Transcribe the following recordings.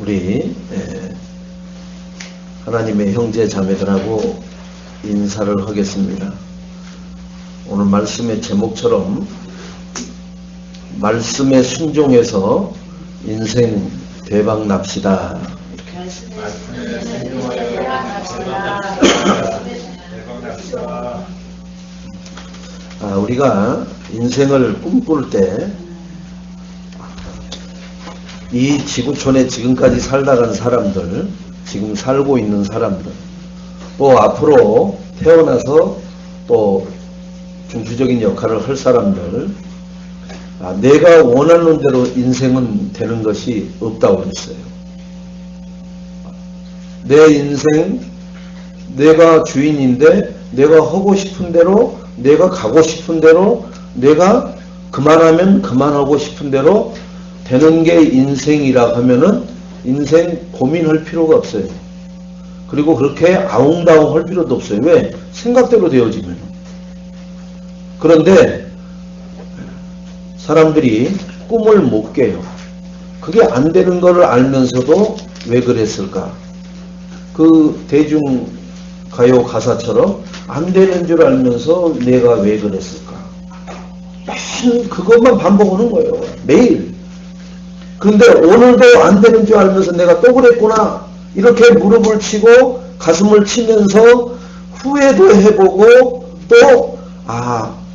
우리 하나님의 형제 자매들하고 인사를 하겠습니다. 오늘 말씀의 제목처럼 말씀에 순종해서 인생 대박 납시다. 우리가 인생을 꿈꿀 때 이 지구촌에 지금까지 살다간 사람들, 지금 살고 있는 사람들, 또 앞으로 태어나서 또 중추적인 역할을 할 사람들, 내가 원하는 대로 인생은 되는 것이 없다고 했어요. 내 인생, 내가 주인인데 내가 하고 싶은 대로, 내가 가고 싶은 대로, 내가 그만하면 그만하고 싶은 대로 되는 게 인생이라 하면은 인생 고민할 필요가 없어요. 그리고 그렇게 아웅다웅 할 필요도 없어요. 왜? 생각대로 되어지면. 그런데 사람들이 꿈을 못 깨요. 그게 안 되는 걸 알면서도 왜 그랬을까? 그 대중가요 가사처럼 안 되는 줄 알면서 내가 왜 그랬을까? 매일 그것만 반복하는 거예요. 매일. 그런데 오늘도 안 되는 줄 알면서 내가 또 그랬구나. 이렇게 무릎을 치고 가슴을 치면서 후회도 해보고 또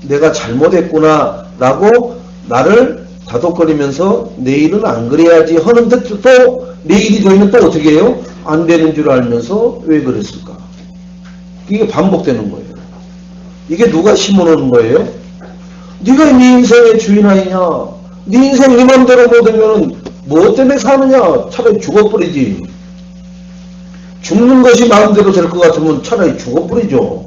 내가 잘못했구나 라고 나를 다독거리면서 내일은 안 그래야지 하는데 또 내일이 되면 또 어떻게 해요? 안 되는 줄 알면서 왜 그랬을까? 이게 반복되는 거예요. 이게 누가 심어놓은 거예요? 네가 네 인생의 주인 아니냐? 네 인생 네 맘대로 못 되면 뭐 때문에 사느냐? 차라리 죽어버리지. 죽는 것이 마음대로 될 것 같으면 차라리 죽어버리죠.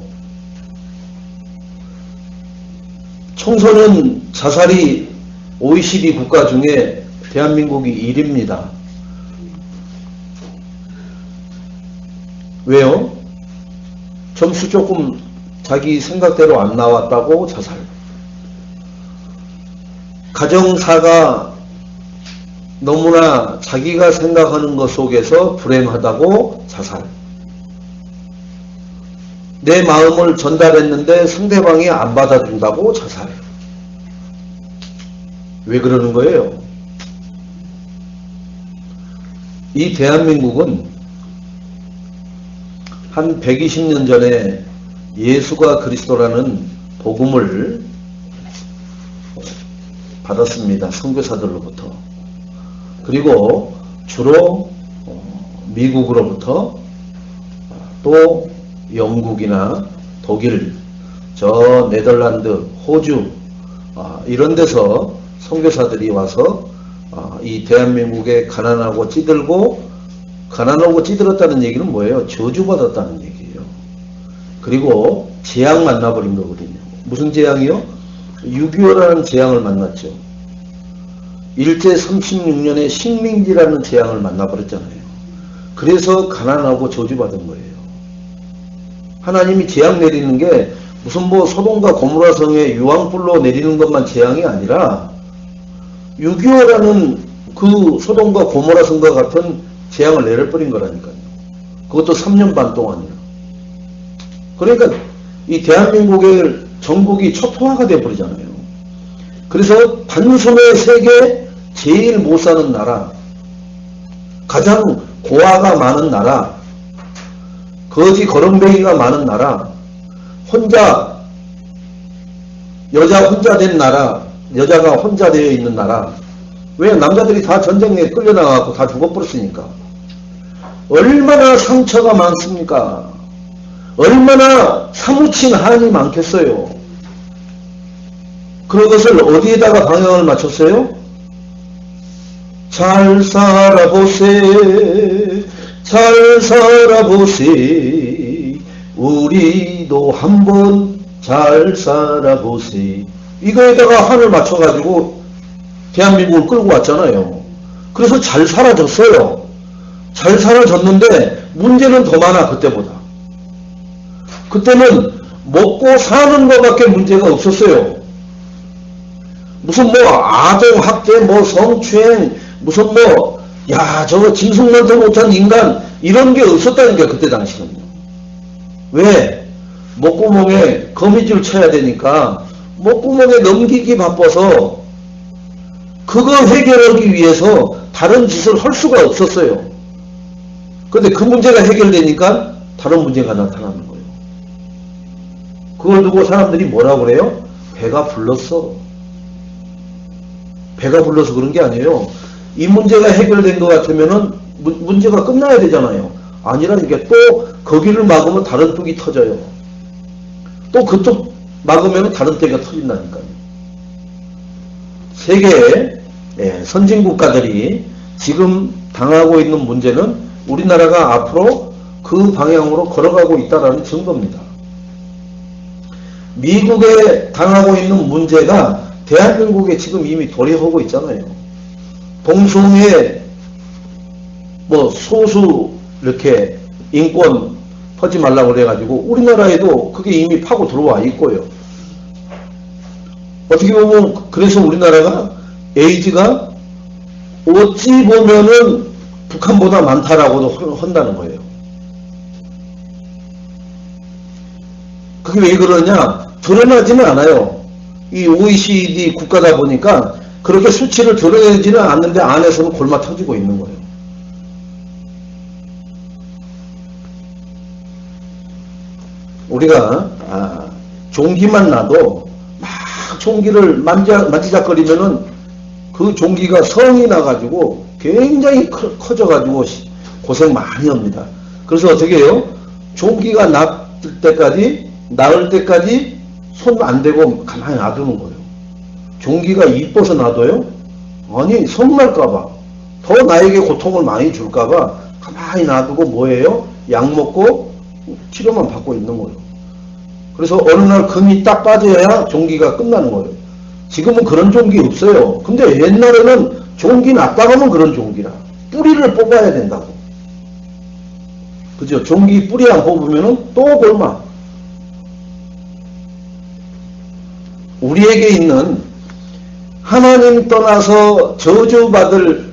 청소년 자살이 OECD 국가 중에 대한민국이 1위입니다. 왜요? 점수 조금 자기 생각대로 안 나왔다고 자살. 가정사가 너무나 자기가 생각하는 것 속에서 불행하다고 자살. 내 마음을 전달했는데 상대방이 안 받아준다고 자살. 왜 그러는 거예요? 이 대한민국은 한 120년 전에 예수가 그리스도라는 복음을 받았습니다. 선교사들로부터. 그리고 주로 미국으로부터 또 영국이나 독일, 저 네덜란드, 호주 이런 데서 선교사들이 와서 이 대한민국에 가난하고 찌들었다는 얘기는 뭐예요? 저주받았다는 얘기예요. 그리고 재앙 만나버린 거거든요. 무슨 재앙이요? 6.25라는 재앙을 만났죠. 일제 36년에 식민지라는 재앙을 만나버렸잖아요. 그래서 가난하고 저주받은 거예요. 하나님이 재앙 내리는 게 무슨 소돔과 고모라 성에 유황불로 내리는 것만 재앙이 아니라 6.25라는 그 소돔과 고모라 성과 같은 재앙을 내려버린 거라니까요. 그것도 3년 반 동안이요. 그러니까 이 대한민국의 전국이 초토화가 되어버리잖아요. 그래서 단숨에 세계 제일 못 사는 나라, 가장 고아가 많은 나라, 거지 거렁뱅이가 많은 나라, 여자 혼자 된 나라, 여자가 혼자 되어 있는 나라. 왜? 남자들이 다 전쟁에 끌려나가고 다 죽어버렸으니까. 얼마나 상처가 많습니까? 얼마나 사무친 한이 많겠어요. 그것을 어디에다가 방향을 맞췄어요? 잘 살아보세, 잘 살아보세, 우리도 한번 잘 살아보세. 이거에다가 한을 맞춰가지고 대한민국을 끌고 왔잖아요. 그래서 잘 살아졌어요. 잘 살아졌는데 문제는 더 많아. 그때보다. 그때는 먹고 사는 것밖에 문제가 없었어요. 무슨 아동학대, 성추행, 무슨 야, 저거 짐승만도 못한 인간, 이런 게 없었다니까, 그때 당시는요. 왜? 목구멍에 거미줄 쳐야 되니까, 목구멍에 넘기기 바빠서, 그거 해결하기 위해서 다른 짓을 할 수가 없었어요. 근데 그 문제가 해결되니까 다른 문제가 나타나는 거예요. 그걸 두고 사람들이 뭐라고 그래요? 배가 불렀어. 배가 불러서 그런 게 아니에요. 이 문제가 해결된 것 같으면은 문제가 끝나야 되잖아요. 아니라니까 또 거기를 막으면 다른 뚝이 터져요. 또 그쪽 막으면 다른 때가 터진다니까요. 세계의 선진 국가들이 지금 당하고 있는 문제는 우리나라가 앞으로 그 방향으로 걸어가고 있다는 증거입니다. 미국에 당하고 있는 문제가 대한민국에 지금 이미 도래하고 있잖아요. 동성애 소수 이렇게 인권 퍼지 말라고 그래가지고 우리나라에도 그게 이미 파고 들어와 있고요. 어떻게 보면 그래서 우리나라가 에이즈가 어찌 보면은 북한보다 많다라고도 한다는 거예요. 그게 왜 그러냐? 드러나지는 않아요. 이 OECD 국가다 보니까 그렇게 수치를 드러내지는 않는데 안에서는 골마 터지고 있는 거예요. 우리가 종기만 나도 막 종기를 만지작거리면은 그 종기가 성이 나가지고 굉장히 커져가지고 고생 많이 합니다. 그래서 어떻게 해요? 종기가 나을 때까지 손 안 대고 가만히 놔두는 거예요. 종기가 이뻐서 놔둬요? 아니, 손날까봐, 더 나에게 고통을 많이 줄까봐 가만히 놔두고 뭐예요? 약 먹고 치료만 받고 있는 거예요. 그래서 어느 날 금이 딱 빠져야 종기가 끝나는 거예요. 지금은 그런 종기 없어요. 근데 옛날에는 종기 났다가면 그런 종기라. 뿌리를 뽑아야 된다고. 그죠? 종기 뿌리 안 뽑으면 또 골마. 우리에게 있는 하나님 떠나서 저주받을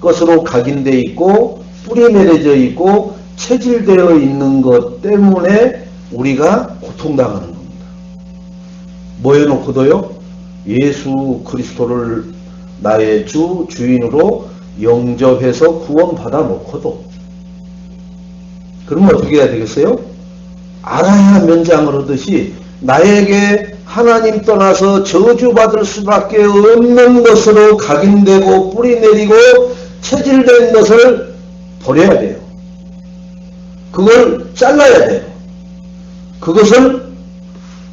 것으로 각인되어 있고 뿌리 내려져 있고 체질되어 있는 것 때문에 우리가 고통당하는 겁니다. 뭐 해놓고도요? 예수 그리스도를 나의 주인으로 영접해서 구원받아 놓고도. 그러면 어떻게 해야 되겠어요? 알아야 면장을 하듯이 나에게 하나님 떠나서 저주받을 수밖에 없는 것으로 각인되고 뿌리 내리고 체질된 것을 버려야 돼요. 그걸 잘라야 돼요. 그것을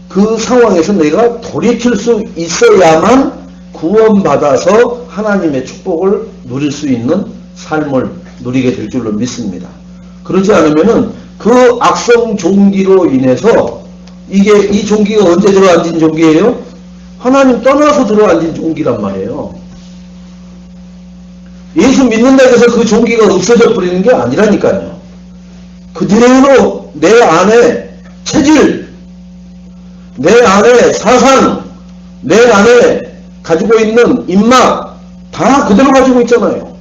그 상황에서 내가 돌이킬 수 있어야만 구원받아서 하나님의 축복을 누릴 수 있는 삶을 누리게 될 줄로 믿습니다. 그렇지 않으면은 그 악성 종기로 인해서 이 종기가 언제 들어앉은 종기예요? 하나님 떠나서 들어앉은 종기란 말이에요. 예수 믿는다고 해서 그 종기가 없어져 버리는 게 아니라니까요. 그대로 내 안에 체질, 내 안에 사상, 내 안에 가지고 있는 입맛 다 그대로 가지고 있잖아요.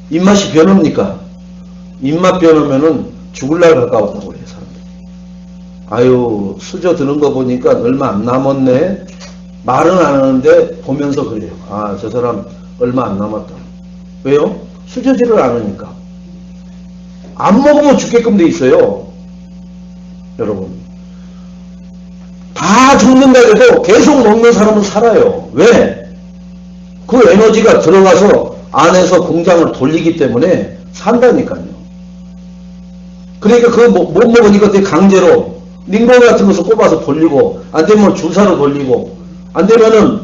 입맛이 변합니까? 입맛 변하면은 죽을 날 가까웠다고 그래요, 사람들. 아유, 수저 드는 거 보니까 얼마 안 남았네. 말은 안 하는데 보면서 그래요. 아, 저 사람 얼마 안 남았다. 왜요? 수저질을 안 하니까. 안 먹으면 죽게끔 돼 있어요. 여러분. 다 죽는다 해도 계속 먹는 사람은 살아요. 왜? 그 에너지가 들어가서 안에서 공장을 돌리기 때문에 산다니까요. 그러니까 그거 못 먹으니까 되게 강제로 링거 같은 것을 꼽아서 돌리고, 안 되면 주사로 돌리고, 안 되면은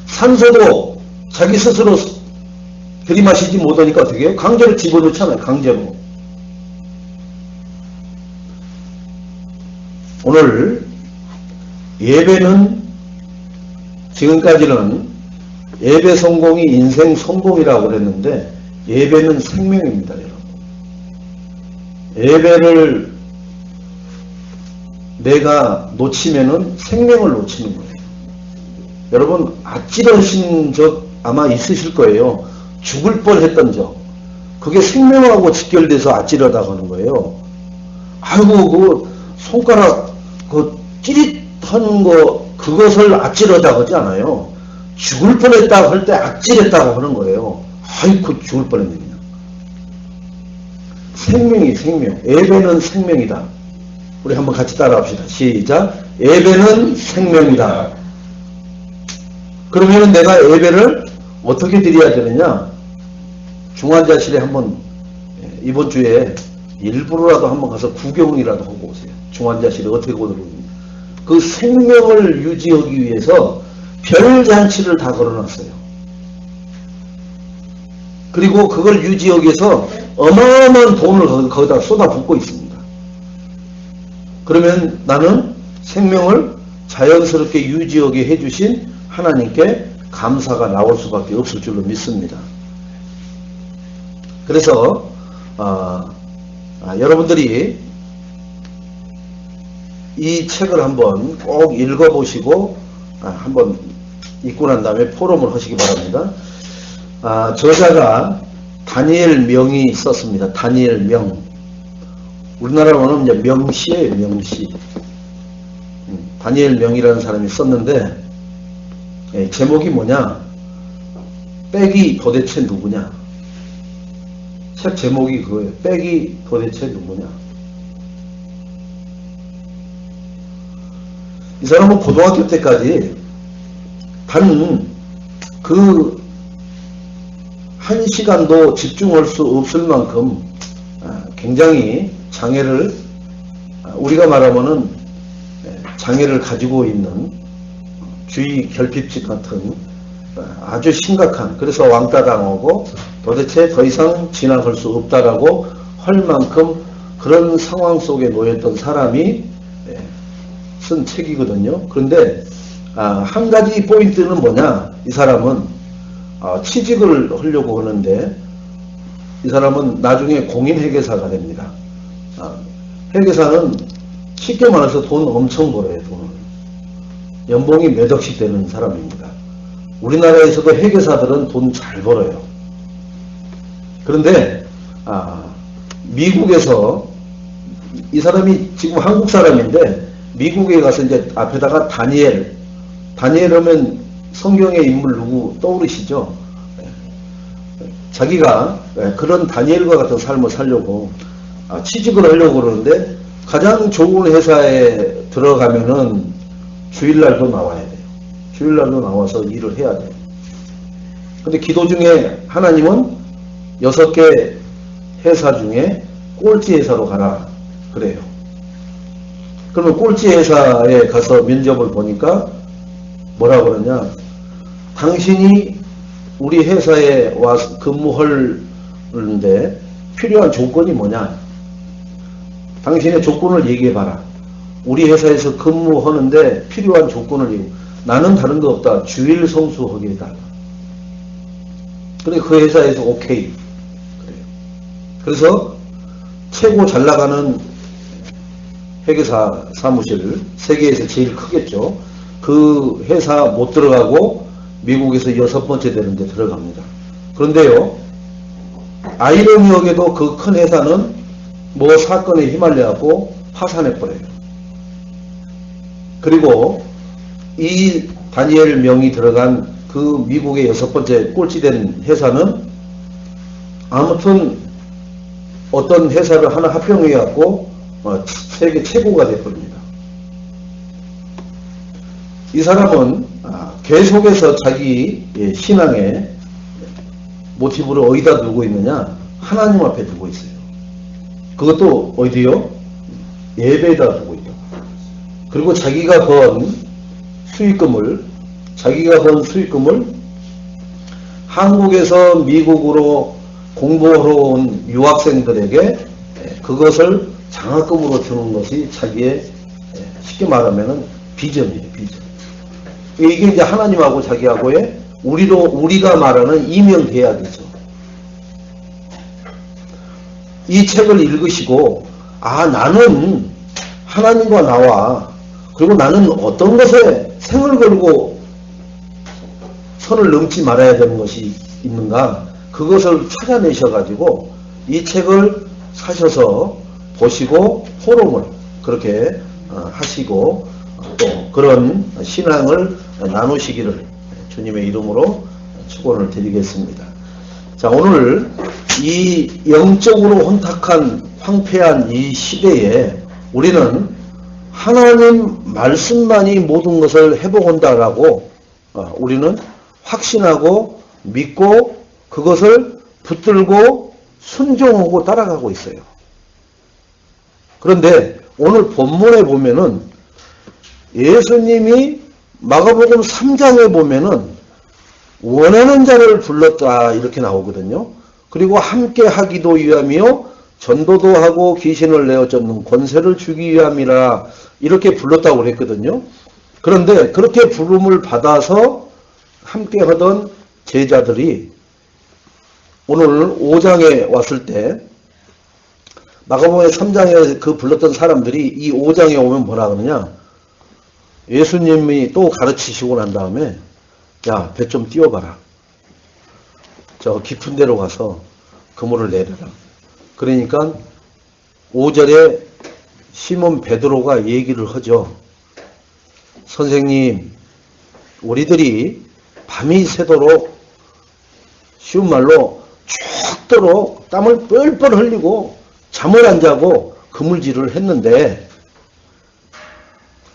산소도 자기 스스로 들이마시지 못하니까 어떻게 해요? 강제로 집어넣잖아요. 강제로. 오늘 예배는 지금까지는 예배 성공이 인생 성공이라고 그랬는데 예배는 생명입니다, 여러분. 예배를 내가 놓치면은 생명을 놓치는 거예요. 여러분, 아마 있으실 거예요. 죽을 뻔했던 적. 그게 생명하고 직결돼서 아찔하다고 하는 거예요. 아이고 그 손가락 그 찌릿하는 거 그것을 아찔하다고 하지 않아요. 죽을 뻔했다고 할 때 아찔했다고 하는 거예요. 아이고 죽을 뻔했네. 생명이 생명. 예배는 생명이다. 우리 한번 같이 따라합시다. 시작. 예배는 생명이다. 그러면 내가 예배를 어떻게 드려야 되느냐? 중환자실에 한번 이번 주에 일부러라도 한번 가서 구경이라도 하고 오세요. 중환자실에 어떻게 보더군요. 그 생명을 유지하기 위해서 별잔치를 다 걸어놨어요. 그리고 그걸 유지하기 위해서 어마어마한 돈을 거기다 쏟아붓고 있습니다. 그러면 나는 생명을 자연스럽게 유지하게 해주신 하나님께 감사가 나올 수밖에 없을 줄로 믿습니다. 그래서 여러분들이 이 책을 한번 꼭 읽어보시고 한번 읽고 난 다음에 포럼을 하시기 바랍니다. 저자가 다니엘 명이 썼습니다. 다니엘 명. 우리나라로는 이제 명시예요. 명시. 다니엘 명이라는 사람이 썼는데 제목이 뭐냐? 빽이 도대체 누구냐? 책 제목이 그거예요. 빽이 도대체 누구냐? 이 사람은 고등학교 때까지 단 그 한 시간도 집중할 수 없을 만큼 굉장히 장애를, 우리가 말하면은 장애를 가지고 있는 주의 결핍증 같은 아주 심각한, 그래서 왕따 당하고 도대체 더 이상 진학할 수 없다라고 할 만큼 그런 상황 속에 놓였던 사람이 쓴 책이거든요. 그런데 한 가지 포인트는 뭐냐? 이 사람은 취직을 하려고 하는데 이 사람은 나중에 공인회계사가 됩니다. 회계사는 쉽게 말해서 돈 엄청 벌어요. 돈을. 연봉이 몇 억씩 되는 사람입니다. 우리나라에서도 회계사들은 돈 잘 벌어요. 그런데 미국에서 이 사람이 지금 한국 사람인데 미국에 가서 이제 앞에다가 다니엘 하면 성경의 인물 누구 떠오르시죠? 자기가 그런 다니엘과 같은 삶을 살려고 취직을 하려고 그러는데 가장 좋은 회사에 들어가면은 주일날도 나와야 돼요. 주일날도 나와서 일을 해야 돼요. 근데 기도 중에 하나님은 6개 회사 중에 꼴찌 회사로 가라 그래요. 그러면 꼴찌 회사에 가서 면접을 보니까 뭐라 그러냐? 당신이 우리 회사에 와서 근무하는데 필요한 조건이 뭐냐? 당신의 조건을 얘기해봐라. 우리 회사에서 근무하는데 필요한 조건을 얘기해. 나는 다른 거 없다. 주일 성수하게 해달라. 그래 그 회사에서 오케이. 그래요. 그래서 최고 잘 나가는 회계사 사무실, 세계에서 제일 크겠죠. 그 회사 못 들어가고 미국에서 6번째 되는데 들어갑니다. 그런데요, 아이러니하게도 그 큰 회사는 뭐 사건에 휘말려갖고 파산해버려요. 그리고 이 다니엘 명이 들어간 그 미국의 6번째 꼴찌된 회사는 아무튼 어떤 회사를 하나 합병해갖고 세계 최고가 되어버립니다. 이 사람은 계속해서 자기 신앙의 모티브를 어디다 두고 있느냐? 하나님 앞에 두고 있어요. 그것도 어디요? 예배에다 두고 있다. 그리고 자기가 번 수익금을 한국에서 미국으로 공부하러 온 유학생들에게 그것을 장학금으로 주는 것이 자기의 쉽게 말하면 비전이에요. 비전. 이게 이제 하나님하고 자기하고의 우리가 말하는 이면 계약이죠. 이 책을 읽으시고 나는 하나님과 나와 그리고 나는 어떤 것에 생을 걸고 선을 넘지 말아야 되는 것이 있는가, 그것을 찾아내셔가지고 이 책을 사셔서 보시고 포럼을 그렇게 하시고 또 그런 신앙을 나누시기를 주님의 이름으로 축원을 드리겠습니다. 자, 오늘 이 영적으로 혼탁한 황폐한 이 시대에 우리는 하나님 말씀만이 모든 것을 해보건다라고 우리는 확신하고 믿고 그것을 붙들고 순종하고 따라가고 있어요. 그런데 오늘 본문에 보면은 예수님이 마가복음 3장에 보면은 원하는 자를 불렀다 이렇게 나오거든요. 그리고 함께 하기도 위함이요 전도도 하고 귀신을 내어 쫓는 권세를 주기 위함이라 이렇게 불렀다고 그랬거든요. 그런데 그렇게 부름을 받아서 함께 하던 제자들이 오늘 5장에 왔을 때 마가복음 3장에 그 불렀던 사람들이 이 5장에 오면 뭐라 그러냐, 예수님이 또 가르치시고 난 다음에 야, 배 좀 띄워봐라. 저 깊은 데로 가서 그물을 내려라. 그러니까 5절에 시몬 베드로가 얘기를 하죠. 선생님, 우리들이 밤이 새도록, 쉬운 말로 죽도록 땀을 뻘뻘 흘리고 잠을 안 자고 그물질을 했는데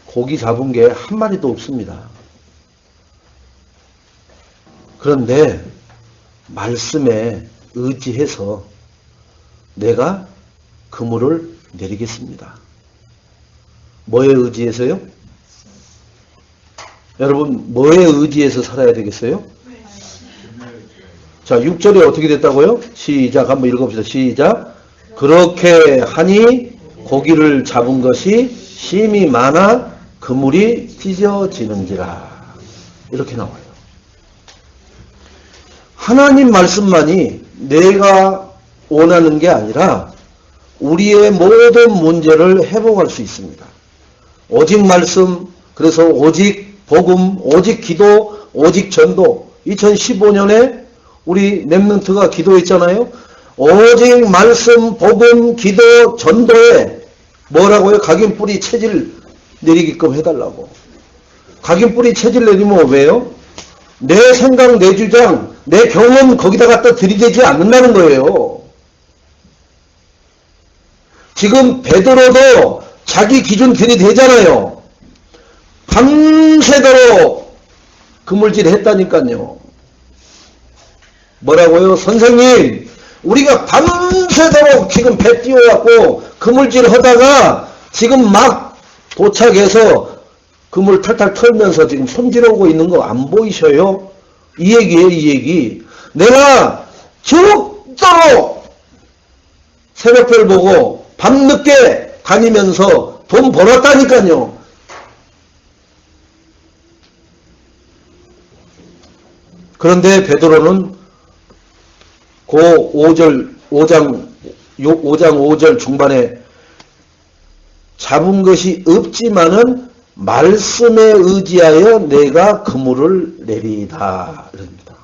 고기 잡은 게 한 마리도 없습니다. 그런데 말씀에 의지해서 내가 그물을 내리겠습니다. 뭐에 의지해서요? 여러분, 뭐에 의지해서 살아야 되겠어요? 자, 6절에 어떻게 됐다고요? 시작, 한번 읽어봅시다. 시작. 그렇게 하니 고기를 잡은 것이 심이 많아 그물이 찢어지는지라. 이렇게 나와요. 하나님 말씀만이 내가 원하는 게 아니라 우리의 모든 문제를 회복할 수 있습니다. 오직 말씀, 그래서 오직 복음, 오직 기도, 오직 전도. 2015년에 우리 렘넌트가 기도했잖아요. 오직 말씀, 복음, 기도, 전도에 뭐라고요? 각인뿌리 체질 내리게끔 해달라고. 각인뿌리 체질 내리면 왜요? 내 생각, 내 주장, 내 경험 거기다 갖다 들이대지 않는다는 거예요. 지금 베드로도 자기 기준 들이대잖아요. 밤새도록 그물질 했다니까요. 뭐라고요? 선생님, 우리가 밤새도록 지금 배 띄워갖고 그물질 하다가 지금 막 도착해서 그물 탈탈 털면서 지금 손질하고 있는 거 안 보이셔요? 이 얘기예요, 이 얘기. 내가 죽도록 새벽별 보고 밤늦게 다니면서 돈 벌었다니까요. 그런데 베드로는 그 5장 5절 중반에 잡은 것이 없지만은 말씀에 의지하여 내가 그물을 내리다. 이럽니다.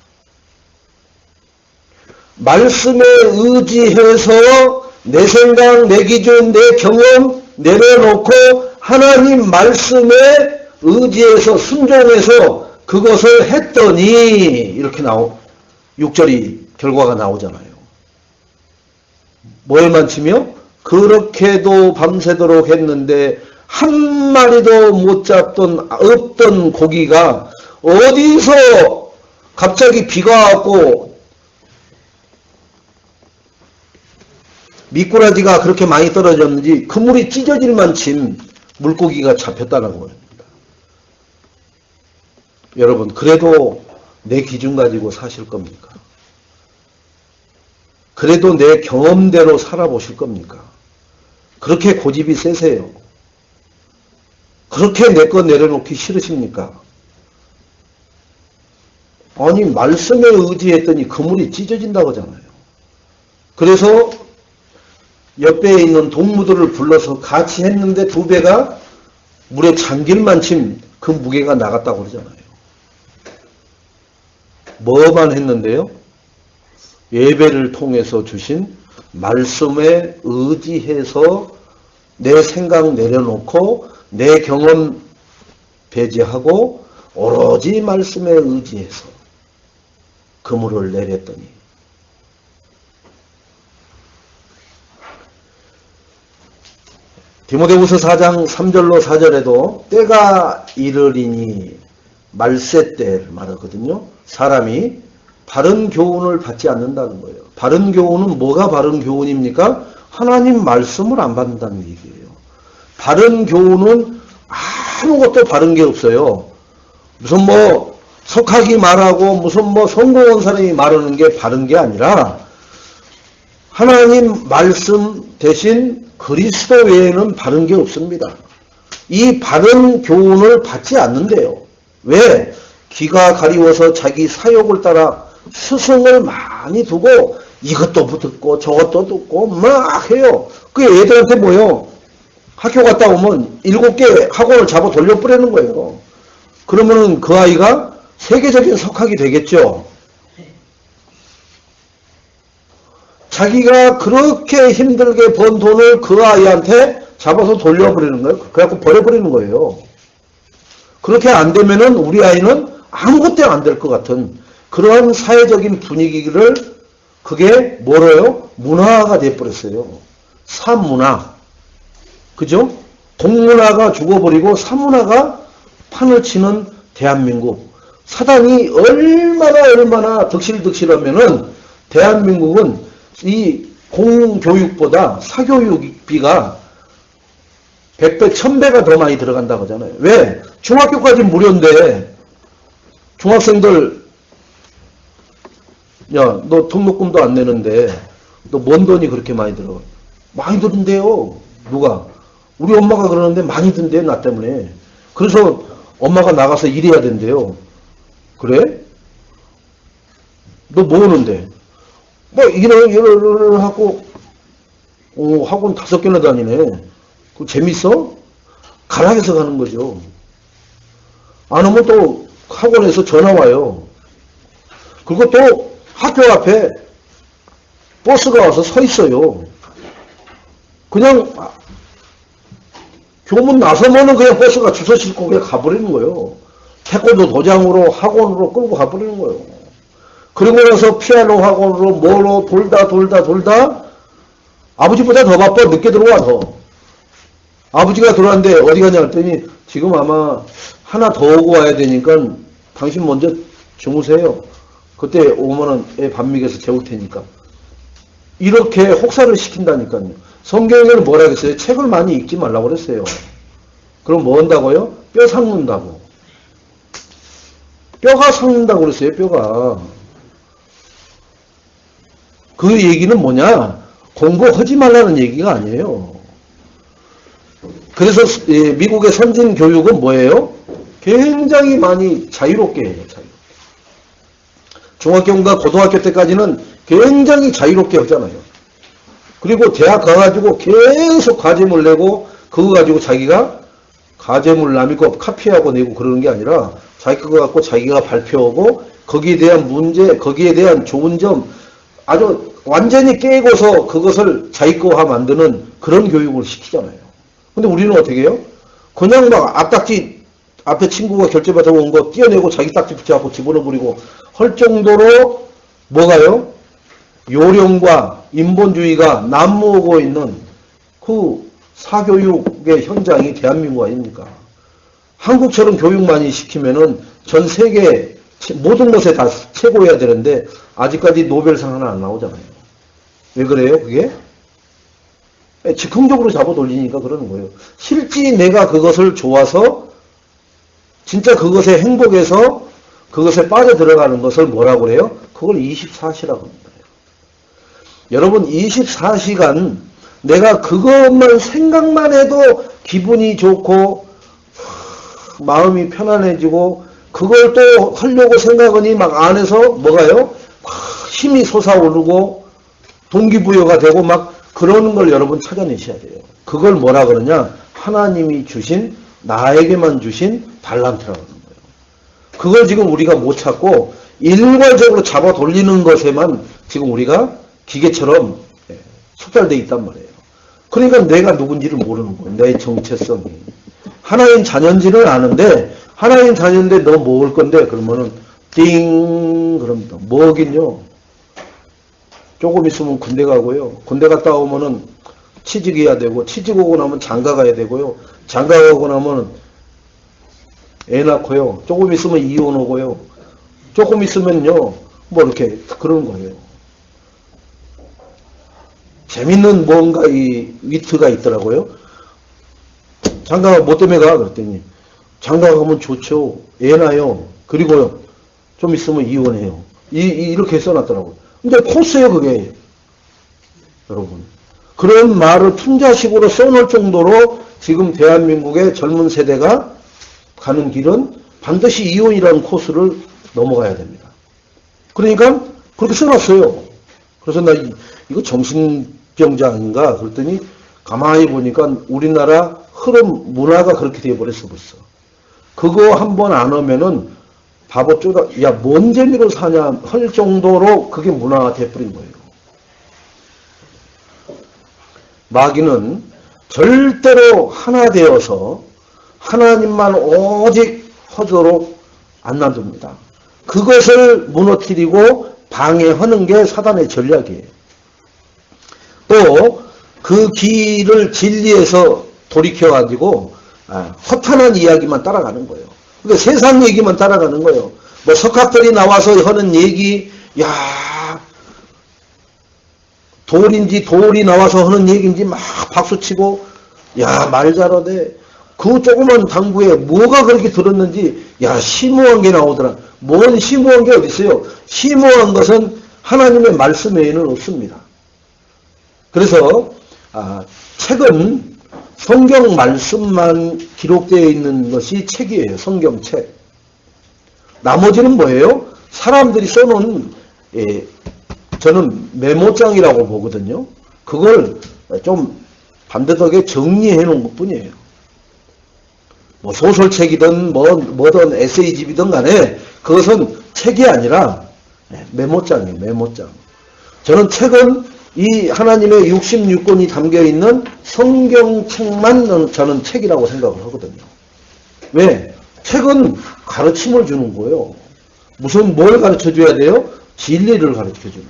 말씀에 의지해서 내 생각, 내 기준, 내 경험 내려놓고 하나님 말씀에 의지해서 순종해서 그것을 했더니 이렇게 6절이 결과가 나오잖아요. 뭐에만 치며? 그렇게도 밤새도록 했는데 한 마리도 못 잡던 없던 고기가 어디서 갑자기 비가 왔고 미꾸라지가 그렇게 많이 떨어졌는지 그물이 찢어질 만큼 물고기가 잡혔다는 겁니다. 여러분, 그래도 내 기준 가지고 사실 겁니까? 그래도 내 경험대로 살아보실 겁니까? 그렇게 고집이 세세요. 그렇게 내 것 내려놓기 싫으십니까? 아니, 말씀에 의지했더니 그물이 찢어진다고 하잖아요. 그래서 옆에 있는 동무들을 불러서 같이 했는데 두 배가 물에 잠길 만큼 그 무게가 나갔다고 그러잖아요. 뭐만 했는데요? 예배를 통해서 주신 말씀에 의지해서 내 생각 내려놓고 내 경험 배제하고 오로지 말씀에 의지해서 그물을 내렸더니 디모데후서 4장 3절로 4절에도 때가 이르리니 말세 때를 말하거든요. 사람이 바른 교훈을 받지 않는다는 거예요. 바른 교훈은 뭐가 바른 교훈입니까? 하나님 말씀을 안 받는다는 얘기예요. 바른 교훈은 아무것도 바른 게 없어요. 무슨 뭐 석학이 말하고 무슨 뭐 성공한 사람이 말하는 게 바른 게 아니라 하나님 말씀 대신 그리스도 외에는 바른 게 없습니다. 이 바른 교훈을 받지 않는데요. 왜? 귀가 가리워서 자기 사욕을 따라 스승을 많이 두고 이것도 듣고 저것도 듣고 막 해요. 그게 애들한테 뭐예요? 학교 갔다 오면 7개 학원을 잡아 돌려보내는 거예요. 그러면은 그 아이가 세계적인 석학이 되겠죠. 자기가 그렇게 힘들게 번 돈을 그 아이한테 잡아서 돌려버리는 거예요. 그래갖고 버려버리는 거예요. 그렇게 안 되면은 우리 아이는 아무것도 안 될 것 같은 그런 사회적인 분위기를 그게 뭐래요? 문화가 돼버렸어요. 사문화. 그죠? 동문화가 죽어버리고 사문화가 판을 치는 대한민국. 사단이 얼마나 득실하면은 대한민국은 이 공교육보다 사교육비가 100배, 1000배가 더 많이 들어간다고 하잖아요. 왜? 중학교까지 무료인데 중학생들 야, 너 등록금도 안 내는데 너 뭔 돈이 그렇게 많이 들어? 많이 드는데요. 누가? 우리 엄마가 그러는데 많이 든대요. 나 때문에. 그래서 엄마가 나가서 일해야 된대요. 그래? 너 뭐 하는데? 뭐 일을 하고 학원 5개나 다니네. 그 재밌어? 가락에서 가는 거죠. 안 오면 또 학원에서 전화 와요. 그리고 또 학교 앞에 버스가 와서 서 있어요. 그냥 교문 나서면은 그냥 버스가 주소 싣고 그냥 가버리는 거예요. 태권도 도장으로 학원으로 끌고 가버리는 거예요. 그리고 나서 피아노 학원으로 뭐로 돌다 아버지보다 더 바빠. 늦게 들어와 더. 아버지가 들어왔는데 어디 가냐 했더니 지금 아마 하나 더 오고 와야 되니까 당신 먼저 주무세요. 그때 오면은 애 밥 먹여서 재울 테니까. 이렇게 혹사를 시킨다니까요. 성경에는 뭐라 그랬어요? 책을 많이 읽지 말라고 그랬어요. 그럼 뭐 한다고요? 뼈 삭는다고. 뼈가 삭는다고 그랬어요. 뼈가. 그 얘기는 뭐냐? 공부하지 말라는 얘기가 아니에요. 그래서 미국의 선진 교육은 뭐예요? 굉장히 많이 자유롭게 해요. 중학교인가 고등학교 때까지는 굉장히 자유롭게 하잖아요. 그리고 대학 가가지고 계속 과제물 내고 그거 가지고 자기가 과제물 남이고 카피하고 내고 그러는 게 아니라 자기 그거 갖고 자기가 발표하고 거기에 대한 문제, 거기에 대한 좋은 점 아주 완전히 깨고서 그것을 자기 거화 만드는 그런 교육을 시키잖아요. 근데 우리는 어떻게 해요? 그냥 막 앞딱지 앞에 친구가 결제받아 온 거 띄어내고 자기 딱지 붙여갖고 집어넣어버리고 할 정도로 뭐가요? 요령과 인본주의가 난무하고 있는 그 사교육의 현장이 대한민국 아닙니까? 한국처럼 교육 많이 시키면은 전 세계 모든 것에 다 최고해야 되는데 아직까지 노벨상 하나 안 나오잖아요. 왜 그래요? 그게? 즉흥적으로 잡아 돌리니까 그러는 거예요. 실제 내가 그것을 좋아서 진짜 그것에 행복해서 그것에 빠져들어가는 것을 뭐라고 그래요? 그걸 24시라고 합니다. 여러분 24시간 내가 그것만 생각만 해도 기분이 좋고 마음이 편안해지고 그걸 또 하려고 생각하니 막 안에서 뭐가요? 힘이 솟아오르고 동기부여가 되고 막 그러는 걸 여러분 찾아내셔야 돼요. 그걸 뭐라 그러냐? 하나님이 주신 나에게만 주신 달란트라고 하는 거예요. 그걸 지금 우리가 못 찾고 일괄적으로 잡아 돌리는 것에만 지금 우리가 기계처럼 숙달되어 있단 말이에요. 그러니까 내가 누군지를 모르는 거예요. 내 정체성이. 하나님 자녀인지는 아는데, 하나님 자녀인데 너 먹을 건데, 그러면은, 띵! 그럼 또 뭐긴요? 조금 있으면 군대 가고요. 군대 갔다 오면은 취직해야 되고, 취직 오고 나면 장가 가야 되고요. 장가 가고 나면은 애 낳고요. 조금 있으면 이혼 오고요. 조금 있으면요. 뭐 이렇게 그런 거예요. 재밌는 뭔가 이 위트가 있더라고요. 장가 뭐 때문에 가? 그랬더니 장가 가면 좋죠. 애 낳아요. 그리고요. 좀 있으면 이혼해요. 이렇게 써놨더라고요. 근데 코스예요 그게. 여러분. 그런 말을 풍자식으로 써놓을 정도로 지금 대한민국의 젊은 세대가 가는 길은 반드시 이혼이라는 코스를 넘어가야 됩니다. 그러니까 그렇게 써놨어요. 그래서 나 이거 정신병자 아닌가 그랬더니 가만히 보니까 우리나라 흐름 문화가 그렇게 돼버렸어 벌써. 그거 한번 안 하면은 바보 쪼다 야 뭔 재미로 사냐 할 정도로 그게 문화가 돼버린 거예요. 마귀는 절대로 하나 되어서 하나님만 오직 허도록 안 놔둡니다. 그것을 무너뜨리고 방해하는 게 사단의 전략이에요. 또 그 길을 진리에서 돌이켜가지고 허탄한 이야기만 따라가는 거예요. 그러니까 세상 얘기만 따라가는 거예요. 뭐 석학들이 나와서 하는 얘기, 야 돌인지 돌이 나와서 하는 얘기인지 막 박수치고 야 말 잘하네. 그 조그만 당구에 뭐가 그렇게 들었는지 야 심오한 게 나오더라. 뭔 심오한 게 어디 있어요? 심오한 것은 하나님의 말씀 외에는 없습니다. 그래서 책은 성경 말씀만 기록되어 있는 것이 책이에요. 성경책. 나머지는 뭐예요? 사람들이 써놓은 저는 메모장이라고 보거든요. 그걸 좀 반듯하게 정리해 놓은 것 뿐이에요. 뭐 소설책이든 뭐든 에세이집이든 간에 그것은 책이 아니라 메모장이에요. 메모장. 저는 책은 이 하나님의 66권이 담겨있는 성경책만 저는 책이라고 생각을 하거든요. 왜? 책은 가르침을 주는 거예요. 무슨 뭘 가르쳐줘야 돼요? 진리를 가르쳐주는 거예요.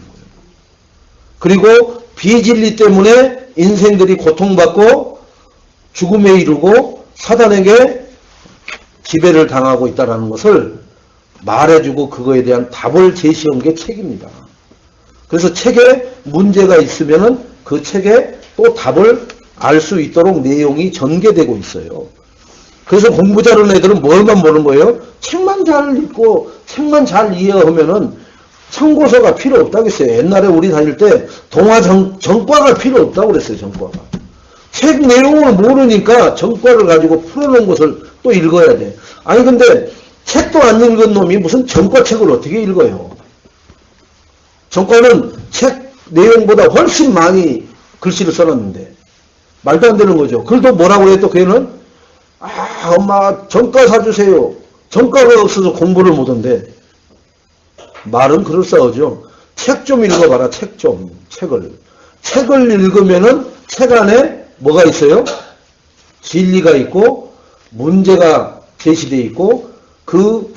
그리고 비진리 때문에 인생들이 고통받고 죽음에 이르고 사단에게 지배를 당하고 있다는 것을 말해주고 그거에 대한 답을 제시한 게 책입니다. 그래서 책에 문제가 있으면은 그 책에 또 답을 알 수 있도록 내용이 전개되고 있어요. 그래서 공부 잘하는 애들은 뭘만 보는 거예요? 책만 잘 읽고 책만 잘 이해하면은 참고서가 필요 없다겠어요. 옛날에 우리 다닐 때 동화 전과가 필요 없다고 그랬어요. 전과가. 책 내용을 모르니까 전과를 가지고 풀어놓은 것을 또 읽어야 돼. 아니 근데 책도 안 읽은 놈이 무슨 전과책을 어떻게 읽어요? 전과는 책 내용보다 훨씬 많이 글씨를 써놨는데 말도 안 되는 거죠. 그래도 뭐라고 해도 걔는 엄마 전과 사주세요. 전과가 없어서 공부를 못한대. 말은 그럴싸하죠. 책 좀 읽어봐라. 책 좀. 책을 읽으면은 책 안에 뭐가 있어요? 진리가 있고 문제가 제시되어 있고 그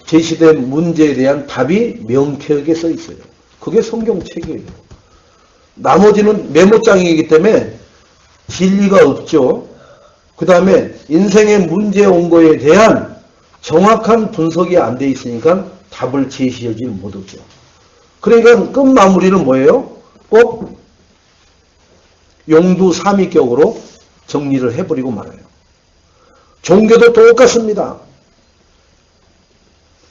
제시된 문제에 대한 답이 명쾌하게 써 있어요. 그게 성경책이에요. 나머지는 메모장이기 때문에 진리가 없죠. 그 다음에 인생의 문제에 온 거에 대한 정확한 분석이 안 돼 있으니까 답을 제시하지 못하죠. 그러니까 끝 마무리는 뭐예요? 꼭 용두삼위격으로 정리를 해버리고 말아요. 종교도 똑같습니다.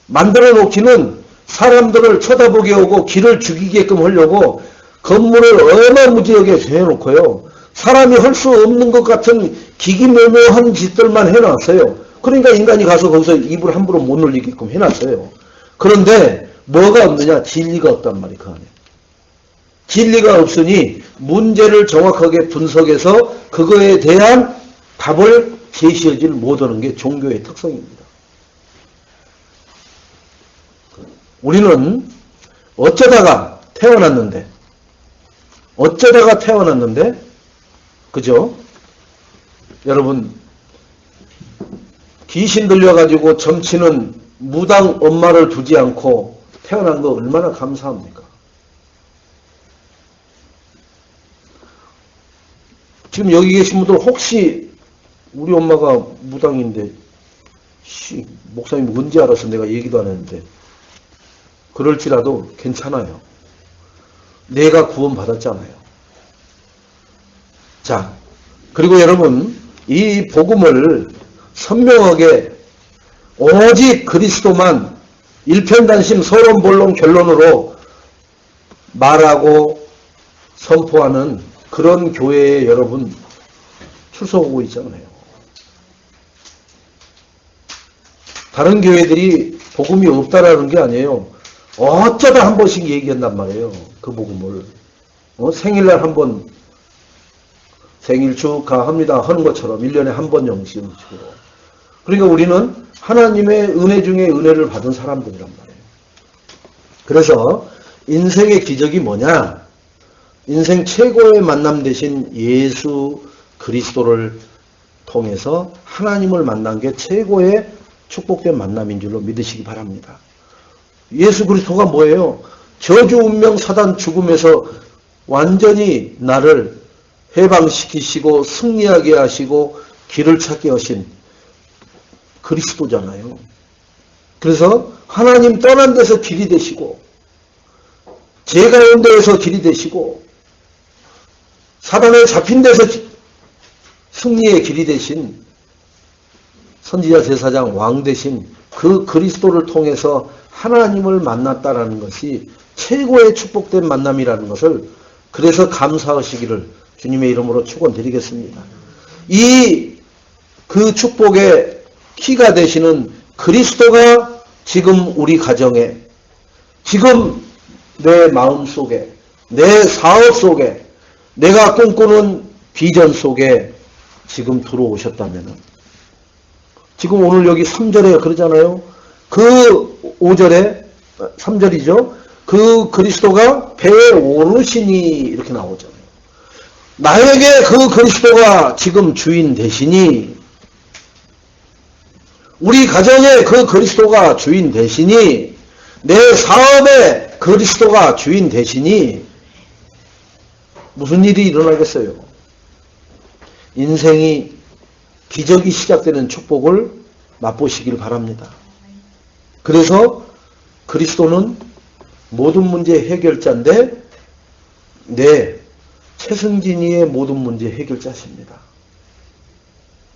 만들어 놓기는 사람들을 쳐다보게 하고 길을 죽이게끔 하려고 건물을 어마무지하게 해놓고요. 사람이 할 수 없는 것 같은 기기묘묘한 짓들만 해놨어요. 그러니까 인간이 가서 거기서 입을 함부로 못 놀리게끔 해놨어요. 그런데 뭐가 없느냐? 진리가 없단 말이에요. 그 안에. 진리가 없으니 문제를 정확하게 분석해서 그거에 대한 답을 제시하지 못하는 게 종교의 특성입니다. 우리는 어쩌다가 태어났는데, 그죠? 여러분, 귀신 들려가지고 점치는 무당 엄마를 두지 않고 태어난 거 얼마나 감사합니까? 지금 여기 계신 분들 혹시 우리 엄마가 무당인데, 목사님 뭔지 알아서 내가 얘기도 안 했는데, 그럴지라도 괜찮아요. 내가 구원받았잖아요. 자, 그리고 여러분, 이 복음을 선명하게 오직 그리스도만 일편단심 서론본론 결론으로 말하고 선포하는 그런 교회에 여러분 출석하고 있잖아요. 다른 교회들이 복음이 없다라는 게 아니에요. 어쩌다 한 번씩 얘기한단 말이에요. 그 복음을. 생일날 한 번 생일 축하합니다 하는 것처럼 1년에 한 번 형식으로. 그러니까 우리는 하나님의 은혜 중에 은혜를 받은 사람들이란 말이에요. 그래서 인생의 기적이 뭐냐? 인생 최고의 만남 되신 예수 그리스도를 통해서 하나님을 만난 게 최고의 축복된 만남인 줄로 믿으시기 바랍니다. 예수 그리스도가 뭐예요? 저주 운명 사단 죽음에서 완전히 나를 해방시키시고 승리하게 하시고 길을 찾게 하신 그리스도잖아요. 그래서 하나님 떠난 데서 길이 되시고 죄 가운데에서 길이 되시고 사단에 잡힌 데서 승리의 길이 되신 선지자 제사장 왕 되신 그 그리스도를 통해서 하나님을 만났다라는 것이 최고의 축복된 만남이라는 것을 그래서 감사하시기를 주님의 이름으로 축원드리겠습니다. 그 축복의 키가 되시는 그리스도가 지금 우리 가정에, 지금 내 마음 속에, 내 사업 속에, 내가 꿈꾸는 비전 속에 지금 들어오셨다면, 지금 오늘 여기 3절에 그러잖아요. 그 5절에 3절이죠. 그 그리스도가 배에 오르시니 이렇게 나오잖아요. 나에게 그 그리스도가 지금 주인 되시니, 우리 가정에 그 그리스도가 주인 되시니, 내 사업에 그리스도가 주인 되시니 무슨 일이 일어나겠어요? 인생이 기적이 시작되는 축복을 맛보시길 바랍니다. 그래서 그리스도는 모든 문제 해결자인데 최승진이의 모든 문제 해결자십니다.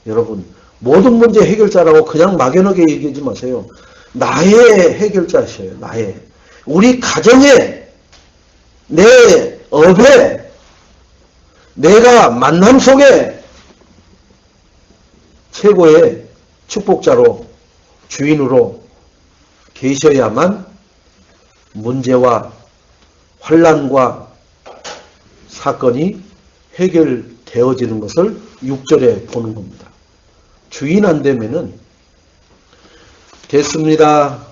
여러분, 모든 문제 해결자라고 그냥 막연하게 얘기하지 마세요. 나의 해결자셔요. 나의. 우리 가정에, 내 업에, 내가 만남 속에 최고의 축복자로, 주인으로 계셔야만 문제와 환난과 사건이 해결되어지는 것을 6절에 보는 겁니다. 주인 안 되면은 됐습니다.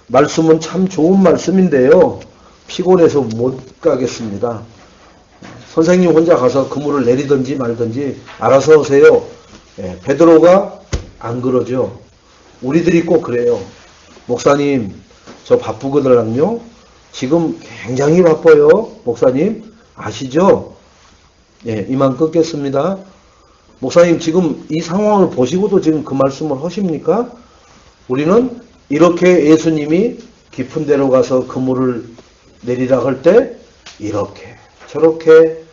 말씀은 참 좋은 말씀인데요. 피곤해서 못 가겠습니다. 선생님 혼자 가서 그물을 내리든지 말든지 알아서 하세요. 베드로가 안 그러죠. 우리들이 꼭 그래요. 목사님, 저 바쁘거든요. 지금 굉장히 바빠요. 목사님, 아시죠? 이만 끊겠습니다. 목사님, 지금 이 상황을 보시고도 지금 그 말씀을 하십니까? 우리는 이렇게 예수님이 깊은 데로 가서 그물을 내리라 할 때 이렇게 저렇게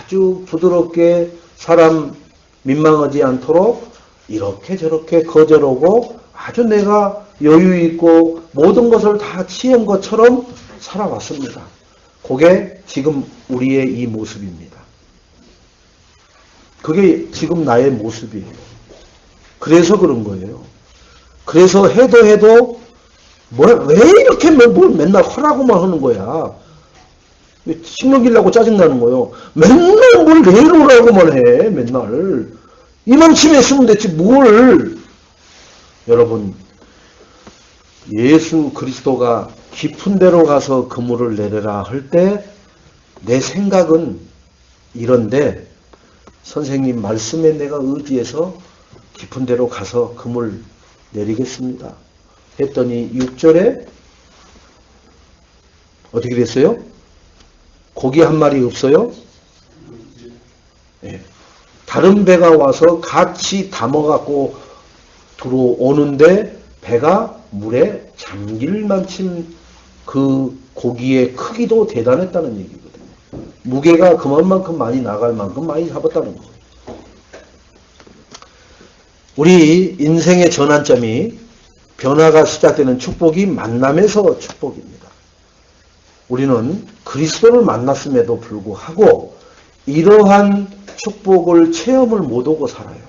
아주 부드럽게 사람 민망하지 않도록 이렇게 저렇게 거절하고 아주 내가 여유 있고 모든 것을 다 취한 것처럼 살아왔습니다. 그게 지금 우리의 이 모습입니다. 그게 지금 나의 모습이에요. 그래서 그런 거예요. 그래서 해도 왜 이렇게 뭘 맨날 하라고만 하는 거야. 신경질나고 짜증나는 거예요. 맨날 뭘 내놓으라고만 해. 맨날. 이만큼 했으면 됐지 뭘. 여러분, 예수 그리스도가 깊은 데로 가서 그물을 내려라 할 때 내 생각은 이런데 선생님 말씀에 내가 의지해서 깊은 데로 가서 그물 내리겠습니다 했더니 6절에 어떻게 됐어요? 고기 한 마리 없어요? 네. 다른 배가 와서 같이 담아갖고 들어오는데 배가 물에 잠길 만큼 그 고기의 크기도 대단했다는 얘기거든요. 무게가 그만큼 많이 나갈 만큼 많이 잡았다는 거예요. 우리 인생의 전환점이 변화가 시작되는 축복이 만남에서 축복입니다. 우리는 그리스도를 만났음에도 불구하고 이러한 축복을 체험을 못하고 살아요.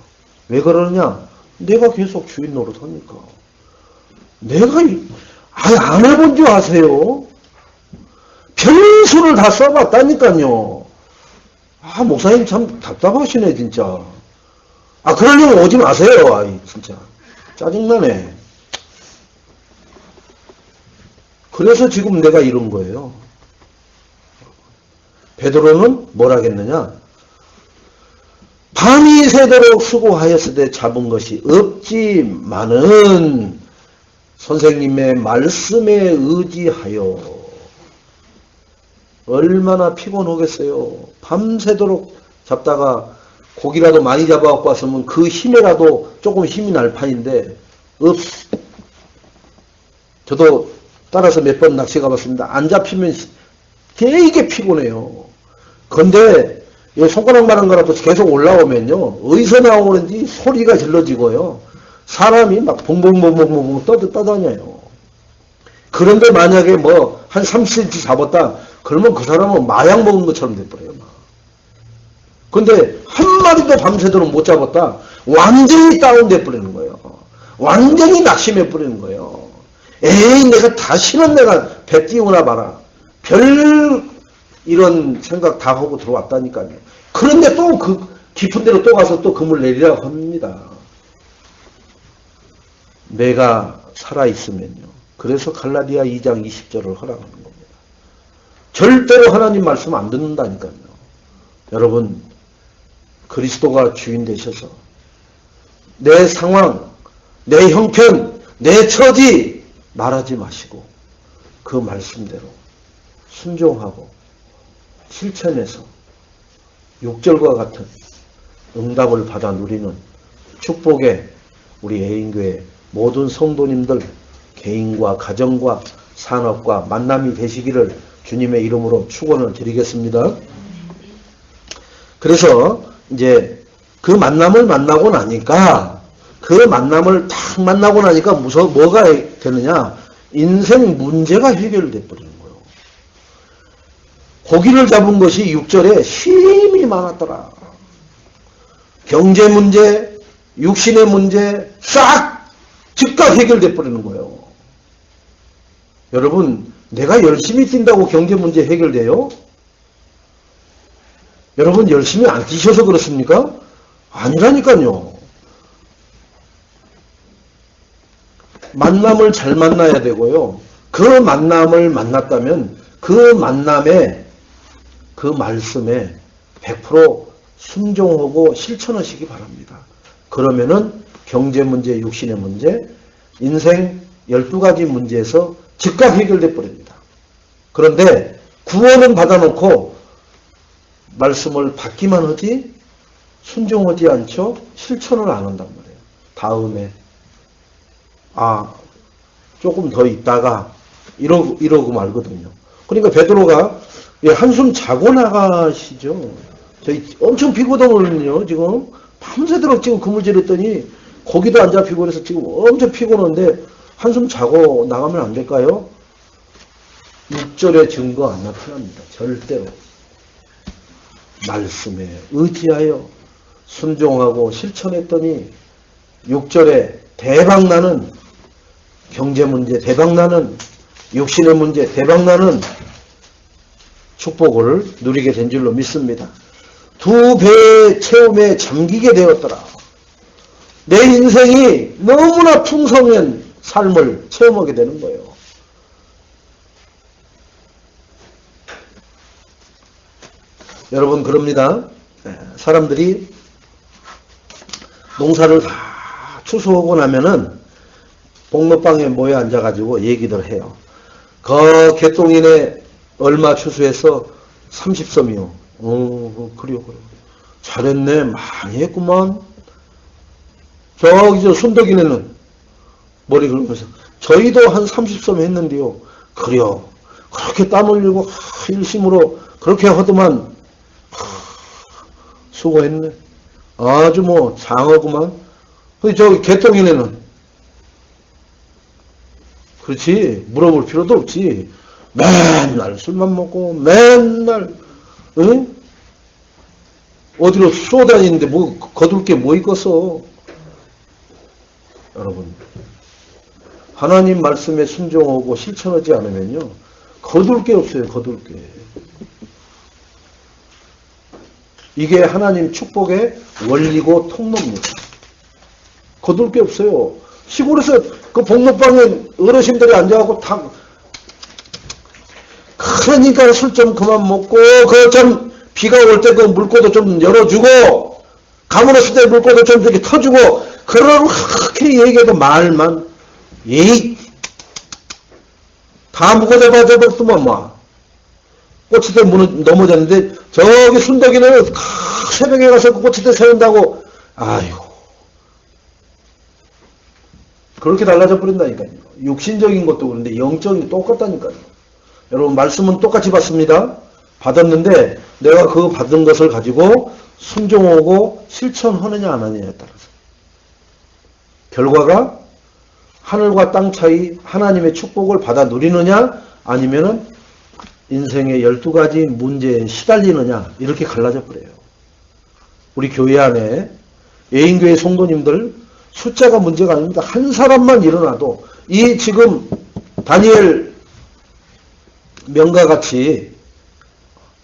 왜 그러느냐? 내가 계속 주인 노릇하니까. 내가 아예 안 해본 줄 아세요? 별수를 다 써봤다니까요. 아, 목사님 참 답답하시네 진짜. 아, 그러려면 오지 마세요. 아이, 진짜 짜증나네. 그래서 지금 내가 이런 거예요. 베드로는 뭐라겠느냐? 밤이 새도록 수고하였으되 잡은 것이 없지만은 선생님의 말씀에 의지하여. 얼마나 피곤하겠어요. 밤새도록 잡다가 고기라도 많이 잡아갖고 왔으면 그 힘에라도 조금 힘이 날 판인데 저도 따라서 몇 번 낚시 가봤습니다. 안 잡히면 되게 피곤해요. 근데 손가락만한 거라도 계속 올라오면요, 어디서 나오는지 소리가 질러지고요, 사람이 막 붕붕붕붕붕 떠다녀요. 그런데 만약에 뭐 한 30cm 잡았다 그러면 그 사람은 마약 먹은 것처럼 돼버려요. 근데 한 마리도 밤새도록 못 잡았다 완전히 다운돼 버리는 거예요. 완전히 낙심해 버리는 거예요. 에이, 내가 다시는 내가 배 띄우나 봐라. 별 이런 생각 다 하고 들어왔다니까요. 그런데 또 그 깊은 데로 또 가서 또 그물 내리라고 합니다. 내가 살아있으면요. 그래서 갈라디아 2장 20절을 허락하는 겁니다. 절대로 하나님 말씀 안 듣는다니까요. 여러분, 그리스도가 주인 되셔서 내 상황, 내 형편, 내 처지 말하지 마시고 그 말씀대로 순종하고 실천해서 6절과 같은 응답을 받아 누리는 축복의 우리 애인교회 모든 성도님들 개인과 가정과 산업과 만남이 되시기를 주님의 이름으로 축원을 드리겠습니다. 그래서 이제 그 만남을 만나고 나니까 뭐가 되느냐? 인생 문제가 해결돼 버리는 거예요. 고기를 잡은 것이 6절에 힘이 많았더라. 경제 문제, 육신의 문제 싹 즉각 해결돼 버리는 거예요. 여러분, 내가 열심히 뛴다고 경제 문제 해결돼요? 여러분, 열심히 안 뛰셔서 그렇습니까? 아니라니까요. 만남을 잘 만나야 되고요. 그 만남을 만났다면 그 만남에 그 말씀에 100% 순종하고 실천하시기 바랍니다. 그러면은 경제 문제, 육신의 문제, 인생 12가지 문제에서 즉각 해결돼 버립니다. 그런데 구원은 받아놓고 말씀을 받기만 하지 순종하지 않죠? 실천을 안 한단 말이에요. 다음에 조금 더 있다가 이러고 말거든요. 그러니까 베드로가 한숨 자고 나가시죠. 저희 엄청 피곤하거든요. 지금 밤새도록 지금 그물질했더니 고기도 안 잡히고 그래서 지금 엄청 피곤한데 한숨 자고 나가면 안 될까요? 6절의 증거 안 나타납니다. 절대로. 말씀에 의지하여 순종하고 실천했더니 6절에 대박나는 경제 문제, 대박나는 육신의 문제, 대박나는 축복을 누리게 된 줄로 믿습니다. 2배의 체험에 잠기게 되었더라. 내 인생이 너무나 풍성한 삶을 체험하게 되는 거예요. 여러분 그럽니다. 사람들이 농사를 다 추수하고 나면은 복로방에 모여 앉아가지고 얘기들 해요. 그 개똥이네 얼마 추수해서 30섬이요. 그래요. 잘했네. 많이 했구만. 저기 저 순덕이네는 머리 긁으면서 저희도 한 30섬 했는데요. 그래요. 그렇게 땀 흘리고 일심으로 그렇게 하더만 수고했네. 아주 뭐 장어구만. 근데 저기 개똥이네는 그렇지. 물어볼 필요도 없지. 맨날 술만 먹고 맨날 응? 어디로 쏘다니는데 뭐 거둘 게 뭐 있겠어. 여러분 하나님 말씀에 순종하고 실천하지 않으면요 거둘 게 없어요. 거둘 게. 이게 하나님 축복의 원리고 통로입니다. 거둘 게 없어요. 시골에서 그 복로방에 어르신들이 앉아갖고 다 그러니까 술 좀 그만 먹고 그 좀 비가 올 때 그 물고도 좀 열어주고 가물었을 때 물고도 좀 이렇게 터주고 그러고 그렇게 얘기해도 말만 에이 다 묵어져버렸더만 뭐 꼬치대 넘어졌는데 저기 순덕이는 새벽에 가서 그 꼬치대 세운다고 아이고 그렇게 달라져 버린다니까요. 육신적인 것도 그런데 영적인 똑같다니까요. 여러분 말씀은 똑같이 받습니다. 받았는데 내가 그 받은 것을 가지고 순종하고 실천하느냐 안 하느냐에 따라서 결과가 하늘과 땅 차이 하나님의 축복을 받아 누리느냐 아니면은 인생의 12가지 문제에 시달리느냐 이렇게 갈라져 버려요. 우리 교회 안에 예인교회 성도님들 숫자가 문제가 아닙니다. 한 사람만 일어나도 이 지금 다니엘 명과 같이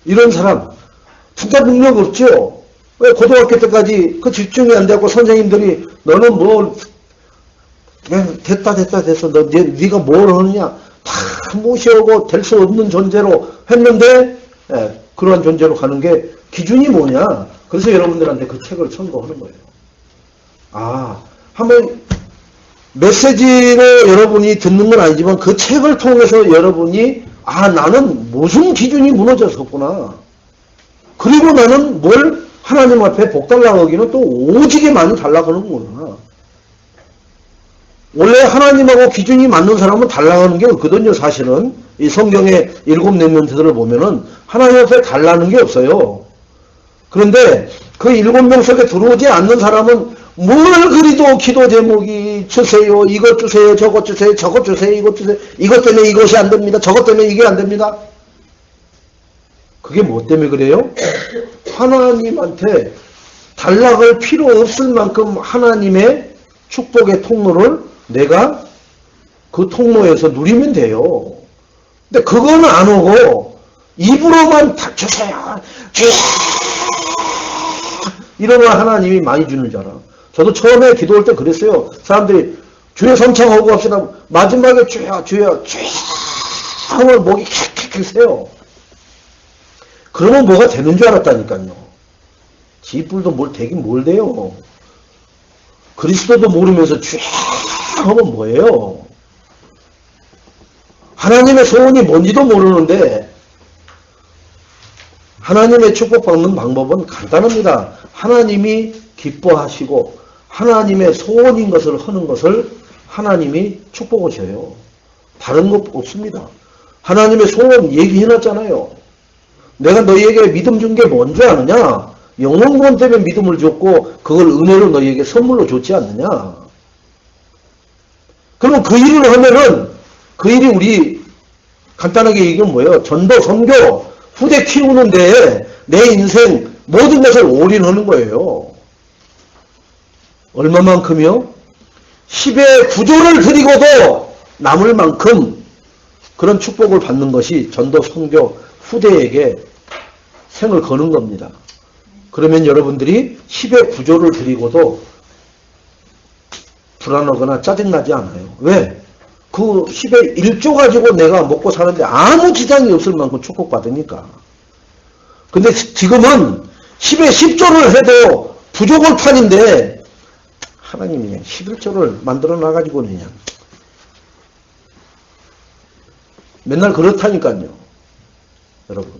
이런 사람 진짜 능력 없죠. 왜 고등학교 때까지 그 집중이 안 되고 선생님들이 너는 뭐 그냥 됐어 너 네가 뭘 하느냐 다 무시하고 될 수 없는 존재로 했는데 그러한 존재로 가는 게 기준이 뭐냐. 그래서 여러분들한테 그 책을 청구하는 거예요. 한번 메시지로 여러분이 듣는 건 아니지만 그 책을 통해서 여러분이 나는 무슨 기준이 무너졌었구나. 그리고 나는 뭘 하나님 앞에 복 달라고 하기는 또 오지게 많이 달라고 하는구나. 원래 하나님하고 기준이 맞는 사람은 달라는 게 없거든요. 사실은 이 성경의 7 렘넌트들을 보면은 하나님 앞에 달라는 게 없어요. 그런데 그 7명 속에 들어오지 않는 사람은 뭘 그리도 기도 제목이 주세요, 이것 주세요, 저것 주세요, 저것 주세요, 이것 주세요, 이것 때문에 이것이 안 됩니다, 저것 때문에 이게 안 됩니다. 그게 뭐 때문에 그래요? 하나님한테 달라갈 필요 없을 만큼 하나님의 축복의 통로를 내가 그 통로에서 누리면 돼요. 근데 그거는 안 오고 입으로만 다 주세요, 주세요 이러면 하나님이 많이 주는 줄 알아. 저도 처음에 기도할 때 그랬어요. 사람들이 주여 성창하고 합시다. 마지막에 주여 하면 목이 킥킥 세요. 그러면 뭐가 되는 줄 알았다니까요. 지뿔도 뭘 되긴 뭘 돼요. 그리스도도 모르면서 주여 하면 뭐예요. 하나님의 소원이 뭔지도 모르는데 하나님의 축복받는 방법은 간단합니다. 하나님이 기뻐하시고 하나님의 소원인 것을 하는 것을 하나님이 축복을 줘요. 다른 것 없습니다. 하나님의 소원 얘기해놨잖아요. 내가 너희에게 믿음 준 게 뭔지 아느냐? 영원구원 때문에 믿음을 줬고 그걸 은혜로 너희에게 선물로 줬지 않느냐? 그러면 그 일을 하면은 그 일이 우리 간단하게 얘기하면 뭐예요? 전도, 선교, 후대 키우는데 내 인생 모든 것을 올인하는 거예요. 얼마만큼이요? 10의 9조를 드리고도 남을 만큼 그런 축복을 받는 것이 전도, 선교, 후대에게 생을 거는 겁니다. 그러면 여러분들이 10의 9조를 드리고도 불안하거나 짜증나지 않아요. 왜? 그 10의 1조 가지고 내가 먹고 사는데 아무 지장이 없을 만큼 축복받으니까. 근데 지금은 10에 10조를 해도 부족할 판인데 하나님이 그냥 11조를 만들어 놔가지고 그냥 맨날 그렇다니까요. 여러분.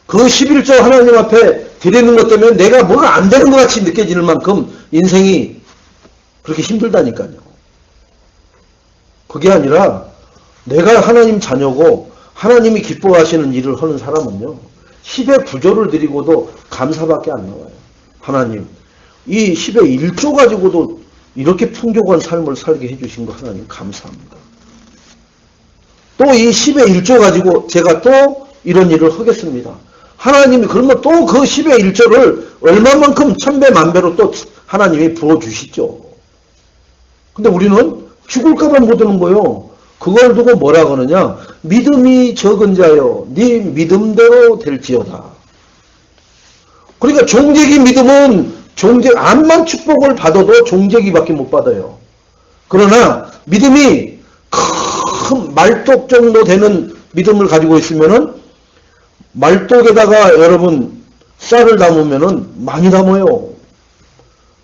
그 11조 하나님 앞에 드리는 것 때문에 내가 뭐가 안 되는 것 같이 느껴지는 만큼 인생이 그렇게 힘들다니까요. 그게 아니라 내가 하나님 자녀고 하나님이 기뻐하시는 일을 하는 사람은요. 10의 9조를 드리고도 감사밖에 안 나와요. 하나님. 이 10의 1조 가지고도 이렇게 풍족한 삶을 살게 해주신 거 하나님 감사합니다. 또 이 10의 1조 가지고 제가 또 이런 일을 하겠습니다. 하나님이 그러면 또 그 10의 1조를 얼마만큼 천배 만배로 또 하나님이 부어주시죠. 근데 우리는 죽을까봐 못하는 거예요. 그걸 두고 뭐라 그러냐. 믿음이 적은 자여 네 믿음대로 될지어다. 그러니까 종제기 믿음은 암만 축복을 받아도 종제기밖에 못 받아요. 그러나 믿음이 큰 말뚝 정도 되는 믿음을 가지고 있으면은 말뚝에다가 여러분 쌀을 담으면은 많이 담아요.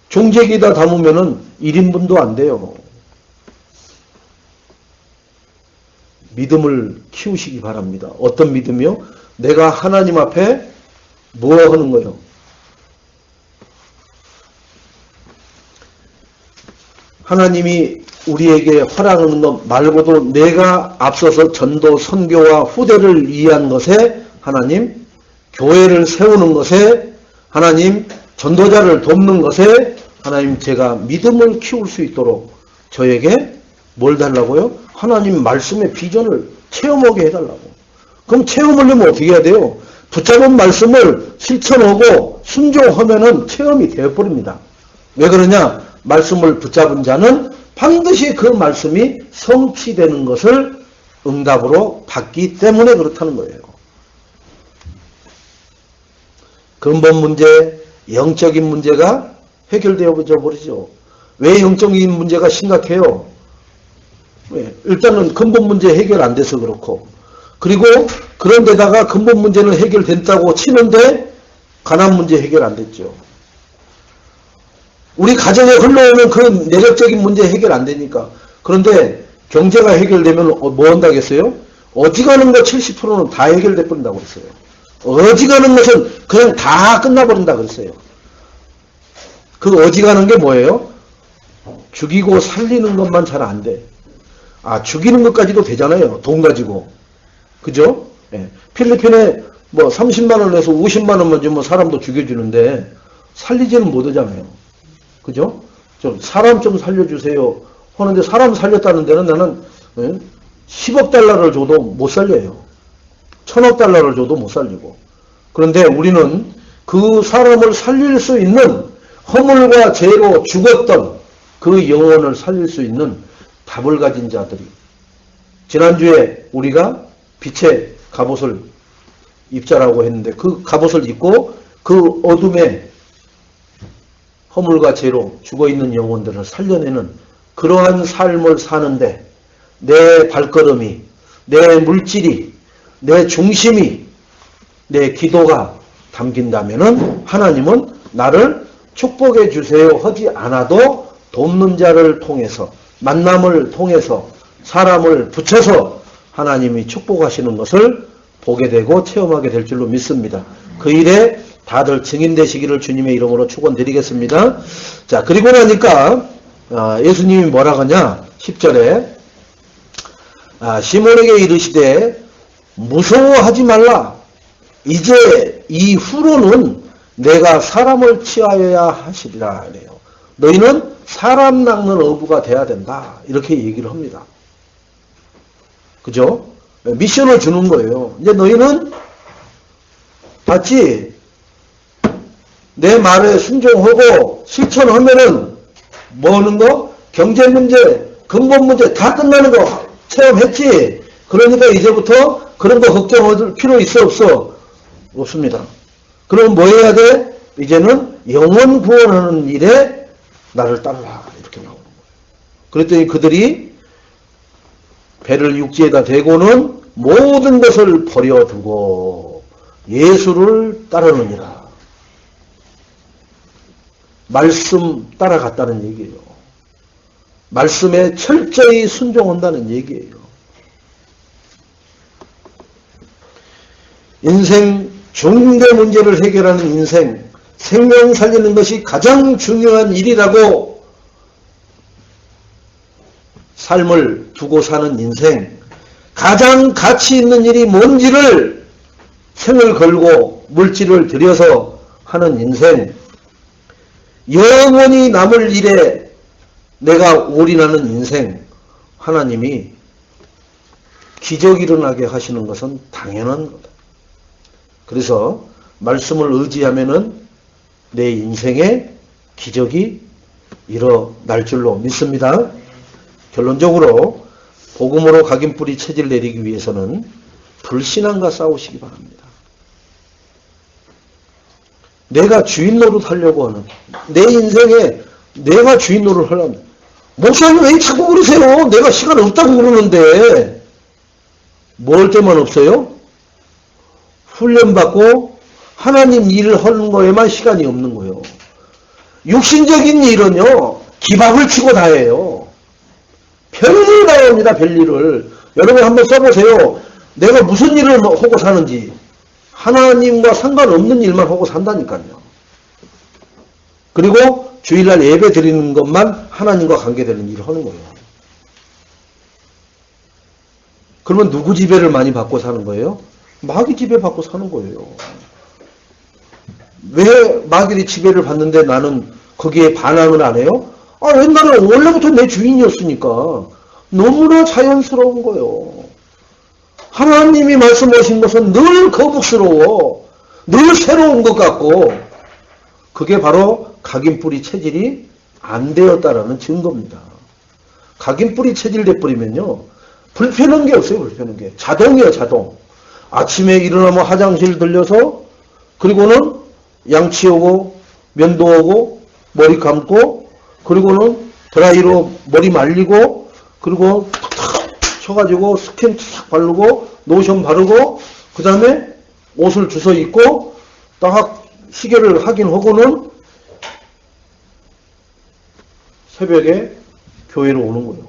종제기에다 담으면은 1인분도 안 돼요. 믿음을 키우시기 바랍니다. 어떤 믿음이요? 내가 하나님 앞에 뭐 하는 거예요? 하나님이 우리에게 허락하는 것 말고도 내가 앞서서 전도 선교와 후대를 위한 것에 하나님, 교회를 세우는 것에 하나님, 전도자를 돕는 것에 하나님 제가 믿음을 키울 수 있도록 저에게 뭘 달라고요? 하나님 말씀의 비전을 체험하게 해달라고. 그럼 체험하려면 어떻게 해야 돼요? 붙잡은 말씀을 실천하고 순종하면은 체험이 되어버립니다. 왜 그러냐? 말씀을 붙잡은 자는 반드시 그 말씀이 성취되는 것을 응답으로 받기 때문에 그렇다는 거예요. 근본 문제, 영적인 문제가 해결되어 버리죠. 왜 영적인 문제가 심각해요? 왜? 일단은 근본 문제 해결 안 돼서 그렇고, 그리고 그런 데다가 근본 문제는 해결됐다고 치는데 가난 문제 해결 안 됐죠. 우리 가정에 흘러오는 그 내적적인 문제 해결 안 되니까. 그런데 경제가 해결되면 뭐 한다겠어요? 어지간한 거 70%는 다 해결돼 버린다고 그랬어요. 어지간한 것은 그냥 다 끝나버린다 그랬어요. 그 어지간한 게 뭐예요? 죽이고 살리는 것만 잘 안 돼. 죽이는 것까지도 되잖아요. 돈 가지고. 그죠? 예. 필리핀에 뭐 30만 원 내서 50만 원만 주면 사람도 죽여주는데 살리지는 못하잖아요. 그죠? 좀 사람 좀 살려주세요 하는데 사람 살렸다는 데는 나는 10억 달러를 줘도 못 살려요. 1000억 달러를 줘도 못 살리고. 그런데 우리는 그 사람을 살릴 수 있는 허물과 죄로 죽었던 그 영혼을 살릴 수 있는 답을 가진 자들이, 지난주에 우리가 빛의 갑옷을 입자라고 했는데 그 갑옷을 입고 그 어둠에 허물과 죄로 죽어있는 영혼들을 살려내는 그러한 삶을 사는데 내 발걸음이, 내 물질이, 내 중심이, 내 기도가 담긴다면은 하나님은 나를 축복해 주세요 하지 않아도 돕는 자를 통해서, 만남을 통해서, 사람을 붙여서 하나님이 축복하시는 것을 보게 되고 체험하게 될 줄로 믿습니다. 그 일에 다들 증인되시기를 주님의 이름으로 축원드리겠습니다. 자, 그리고 나니까 예수님이 뭐라 하냐? 10절에 시몬에게 이르시되 무서워하지 말라. 이제 이후로는 내가 사람을 취하여야 하시리라. 그래요. 너희는 사람 낚는 어부가 돼야 된다. 이렇게 얘기를 합니다. 그죠? 미션을 주는 거예요. 이제 너희는 봤지? 내 말에 순종하고 실천하면은 뭐 하는 거? 경제 문제, 근본 문제 다 끝나는 거 체험했지? 그러니까 이제부터 그런 거 걱정할 필요 있어 없어? 없습니다. 그럼 뭐 해야 돼? 이제는 영혼 구원하는 일에 나를 따르라. 이렇게 나오는 거예요. 그랬더니 그들이 배를 육지에다 대고는 모든 것을 버려두고 예수를 따르느니라. 말씀 따라갔다는 얘기예요. 말씀에 철저히 순종한다는 얘기예요. 인생 중대 문제를 해결하는 인생, 생명 살리는 것이 가장 중요한 일이라고 삶을 두고 사는 인생, 가장 가치 있는 일이 뭔지를 생을 걸고 물질을 들여서 하는 인생, 영원히 남을 일에 내가 올인하는 인생, 하나님이 기적이 일어나게 하시는 것은 당연한 거다. 그래서 말씀을 의지하면은 내 인생에 기적이 일어날 줄로 믿습니다. 결론적으로 복음으로 각인뿌리 체질 내리기 위해서는 불신앙과 싸우시기 바랍니다. 내가 주인 노릇 하려고 하는, 내 인생에 내가 주인 노릇 하려면, 목사님 왜 자꾸 그러세요? 내가 시간 없다고 그러는데. 뭘 때만 없어요? 훈련받고 하나님 일을 하는 거에만 시간이 없는 거예요. 육신적인 일은요, 기밥을 치고 다 해요. 별일 다 합니다, 별일을. 여러분 한번 써보세요. 내가 무슨 일을 하고 사는지. 하나님과 상관없는 일만 하고 산다니까요. 그리고 주일날 예배 드리는 것만 하나님과 관계되는 일을 하는 거예요. 그러면 누구 지배를 많이 받고 사는 거예요? 마귀 지배 받고 사는 거예요. 왜 마귀의 지배를 받는데 나는 거기에 반항을 안 해요? 옛날에 원래부터 내 주인이었으니까 너무나 자연스러운 거예요. 하나님이 말씀하신 것은 늘 거북스러워. 늘 새로운 것 같고, 그게 바로 각인뿌리 체질이 안 되었다라는 증거입니다. 각인뿌리 체질 돼버리면요, 불편한 게 없어요. 불편한 게. 자동이에요. 자동. 아침에 일어나면 화장실 들려서, 그리고는 양치하고 면도하고 머리 감고, 그리고는 드라이로 머리 말리고, 그리고 탁탁 쳐가지고 스킨 탁 바르고 로션 바르고, 그 다음에 옷을 주워 입고 딱 시계를 확인하고는 새벽에 교회로 오는 거예요.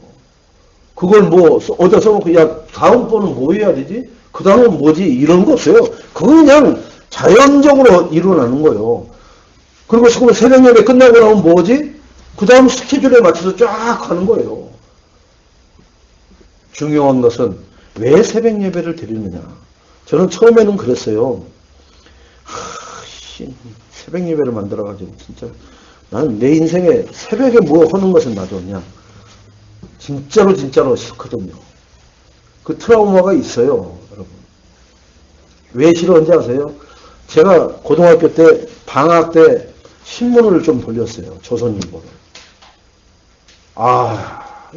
그걸 뭐 어디다 써놓고, 야 다음번은 뭐 해야 되지? 그 다음은 뭐지? 이런 거 없어요. 그거 그냥 자연적으로 일어나는 거예요. 그리고 새벽 예배 끝나고 나면 뭐지? 그 다음 스케줄에 맞춰서 쫙 가는 거예요. 중요한 것은 왜 새벽 예배를 드리느냐. 저는 처음에는 그랬어요. 새벽 예배를 만들어가지고 진짜 나는 내 인생에 새벽에 뭐 하는 것은 놔뒀냐. 진짜로 싫거든요. 그 트라우마가 있어요, 여러분. 왜 싫어하는지 아세요? 제가 고등학교 때 방학 때 신문을 좀 돌렸어요. 조선일보를.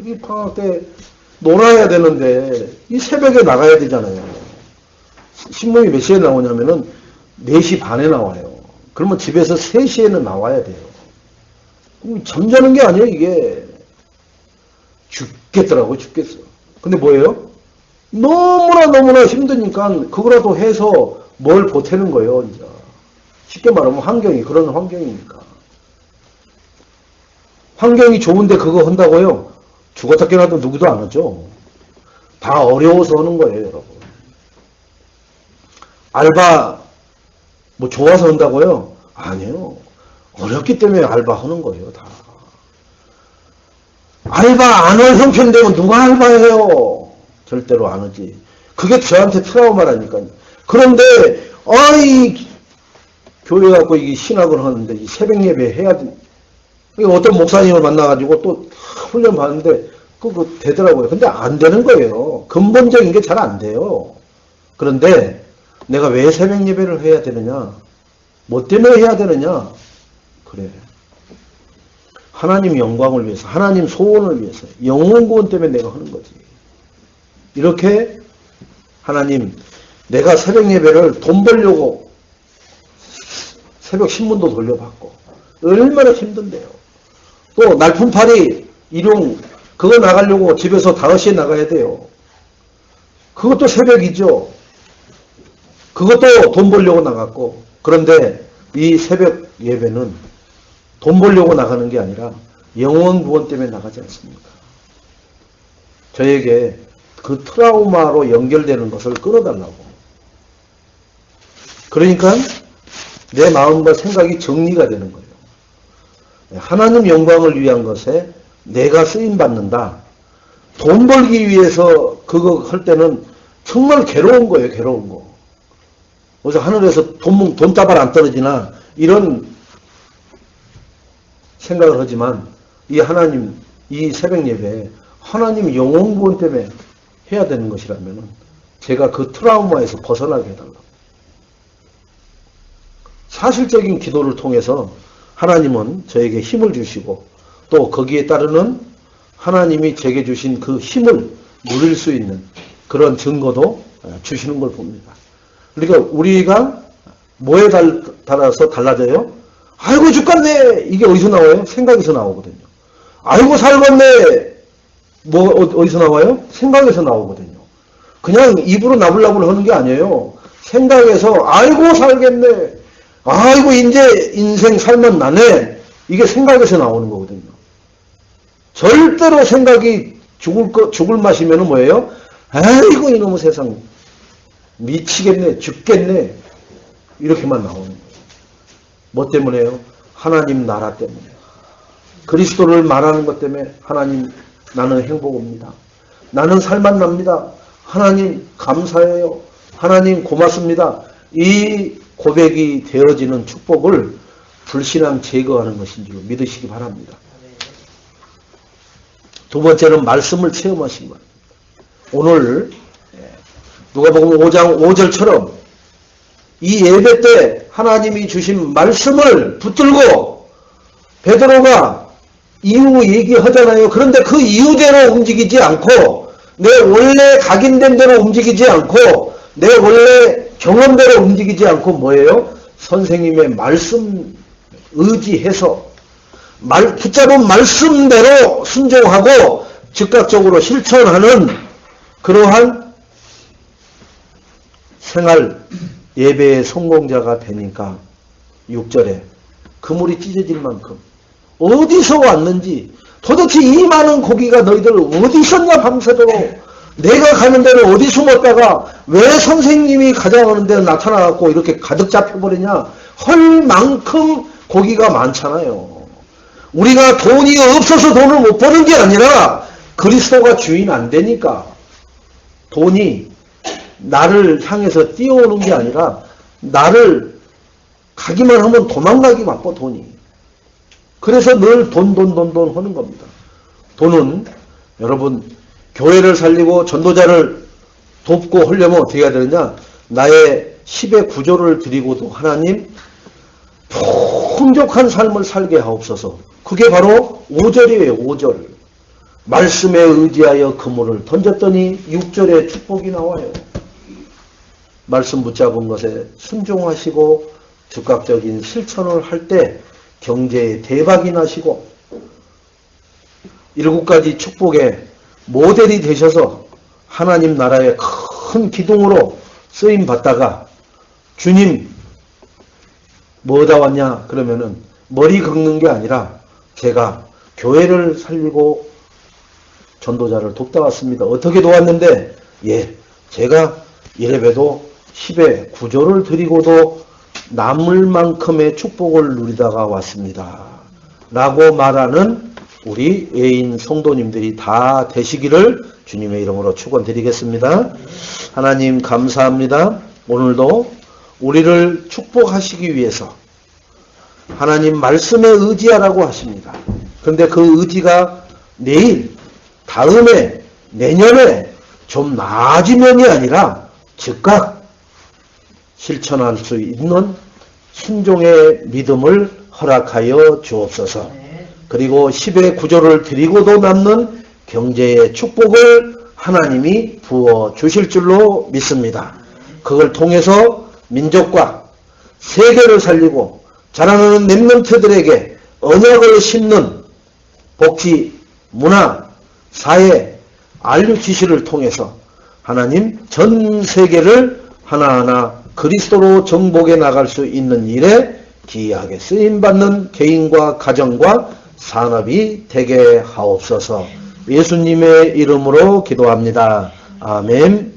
이 방학 때 놀아야 되는데 이 새벽에 나가야 되잖아요. 신문이 몇 시에 나오냐면은 4시 반에 나와요. 그러면 집에서 3시에는 나와야 돼요. 잠자는 게 아니에요, 이게. 죽겠더라고요, 죽겠어. 근데 뭐예요? 너무나 힘드니까 그거라도 해서 뭘 보태는 거예요, 이제. 쉽게 말하면 환경이 그런 환경이니까. 환경이 좋은데 그거 한다고요? 죽었다 깨어나도 누구도 안 하죠. 다 어려워서 하는 거예요, 여러분. 알바 뭐 좋아서 한다고요? 아니에요. 어렵기 때문에 알바 하는 거예요, 다. 알바 안 할 형편되면 누가 알바해요? 절대로 안 하지. 그게 저한테 트라우마라니까요. 그런데 교회 갖고 이게 신학을 하는데 이 새벽 예배 해야 돼. 어떤 목사님을 만나가지고 또 훈련 받는데 그거 되더라고요. 근데 안 되는 거예요. 근본적인 게 잘 안 돼요. 그런데 내가 왜 새벽 예배를 해야 되느냐? 뭐 때문에 해야 되느냐? 그래. 하나님 영광을 위해서, 하나님 소원을 위해서, 영혼 구원 때문에 내가 하는 거지. 이렇게 하나님, 내가 새벽 예배를 돈 벌려고 새벽 신문도 돌려받고 얼마나 힘든데요. 또 날품팔이 일용 그거 나가려고 집에서 5시에 나가야 돼요. 그것도 새벽이죠. 그것도 돈 벌려고 나갔고, 그런데 이 새벽 예배는 돈 벌려고 나가는 게 아니라 영혼 구원 때문에 나가지 않습니까? 저에게 그 트라우마로 연결되는 것을 끊어달라고. 그러니까 내 마음과 생각이 정리가 되는 거예요. 하나님 영광을 위한 것에 내가 쓰임받는다. 돈 벌기 위해서 그거 할 때는 정말 괴로운 거예요. 괴로운 거. 그래서 하늘에서 돈다발 안 떨어지나 이런 생각을 하지만 이 하나님, 이 새벽 예배에 하나님 영혼 구원 때문에 해야 되는 것이라면 제가 그 트라우마에서 벗어나게 해달라고. 사실적인 기도를 통해서 하나님은 저에게 힘을 주시고 또 거기에 따르는 하나님이 제게 주신 그 힘을 누릴 수 있는 그런 증거도 주시는 걸 봅니다. 그러니까 우리가 뭐에 따라서 달라져요? 아이고 죽겠네. 이게 어디서 나와요? 생각에서 나오거든요. 아이고 살겠네. 뭐 어디서 나와요? 생각에서 나오거든요. 그냥 입으로 나불나불 하는 게 아니에요. 생각에서 아이고 살겠네. 아이고 이제 인생 살만 나네. 이게 생각에서 나오는 거거든요. 절대로 생각이 죽을 맛이면 뭐예요? 아이고 이놈의 세상 미치겠네, 죽겠네 이렇게만 나오는 거예요. 뭐 때문에요? 하나님 나라 때문에. 그리스도를 말하는 것 때문에 하나님 나는 행복합니다. 나는 살만 납니다. 하나님 감사해요. 하나님 고맙습니다. 이 고백이 되어지는 축복을 불신앙 제거하는 것인 줄 믿으시기 바랍니다. 두 번째는 말씀을 체험하신 것. 오늘 누가복음 5장 5절처럼 이 예배 때 하나님이 주신 말씀을 붙들고 베드로가 이유 얘기하잖아요. 그런데 그 이유대로 움직이지 않고 내 원래 각인된 대로 움직이지 않고 내 원래 경험대로 움직이지 않고 뭐예요? 선생님의 말씀 의지해서 붙잡은 말씀대로 순종하고 즉각적으로 실천하는 그러한 생활 예배의 성공자가 되니까 6절에 그물이 찢어질 만큼 어디서 왔는지 도대체 이 많은 고기가 너희들 어디 있었냐 밤새도록 내가 가는 데는 어디 숨었다가 왜 선생님이 가져가는 데는 나타나갖고 이렇게 가득 잡혀버리냐 할 만큼 고기가 많잖아요. 우리가 돈이 없어서 돈을 못 버는 게 아니라 그리스도가 주인 안 되니까 돈이 나를 향해서 뛰어오는 게 아니라 나를 가기만 하면 도망가기 바빠 돈이. 그래서 늘 돈 하는 겁니다. 돈은 여러분 교회를 살리고 전도자를 돕고 하려면 어떻게 해야 되느냐? 나의 10의 구조를 드리고도 하나님 풍족한 삶을 살게 하옵소서. 그게 바로 5절이에요. 5절. 말씀에 의지하여 그물을 던졌더니 6절에 축복이 나와요. 말씀 붙잡은 것에 순종하시고 즉각적인 실천을 할 때 경제에 대박이 나시고 7가지 축복의 모델이 되셔서 하나님 나라의 큰 기둥으로 쓰임 받다가 주님 뭐다 왔냐 그러면은 머리 긁는 게 아니라 제가 교회를 살리고 전도자를 돕다 왔습니다. 어떻게 도왔는데 제가 이래봬도 10의 구조를 드리고도 남을 만큼의 축복을 누리다가 왔습니다. 라고 말하는 우리 애인 성도님들이 다 되시기를 주님의 이름으로 축원드리겠습니다. 하나님 감사합니다. 오늘도 우리를 축복하시기 위해서 하나님 말씀에 의지하라고 하십니다. 그런데 그 의지가 내일, 다음에, 내년에 좀 나아지면이 아니라 즉각 실천할 수 있는 순종의 믿음을 허락하여 주옵소서. 그리고 10의 구조를 드리고도 남는 경제의 축복을 하나님이 부어 주실 줄로 믿습니다. 그걸 통해서 민족과 세계를 살리고 자라나는 렘넌트들에게 언약을 심는 복지, 문화, 사회, 안류 지시를 통해서 하나님 전 세계를 하나하나 그리스도로 정복해 나갈 수 있는 일에 기이하게 쓰임받는 개인과 가정과 산업이 되게 하옵소서. 예수님의 이름으로 기도합니다. 아멘.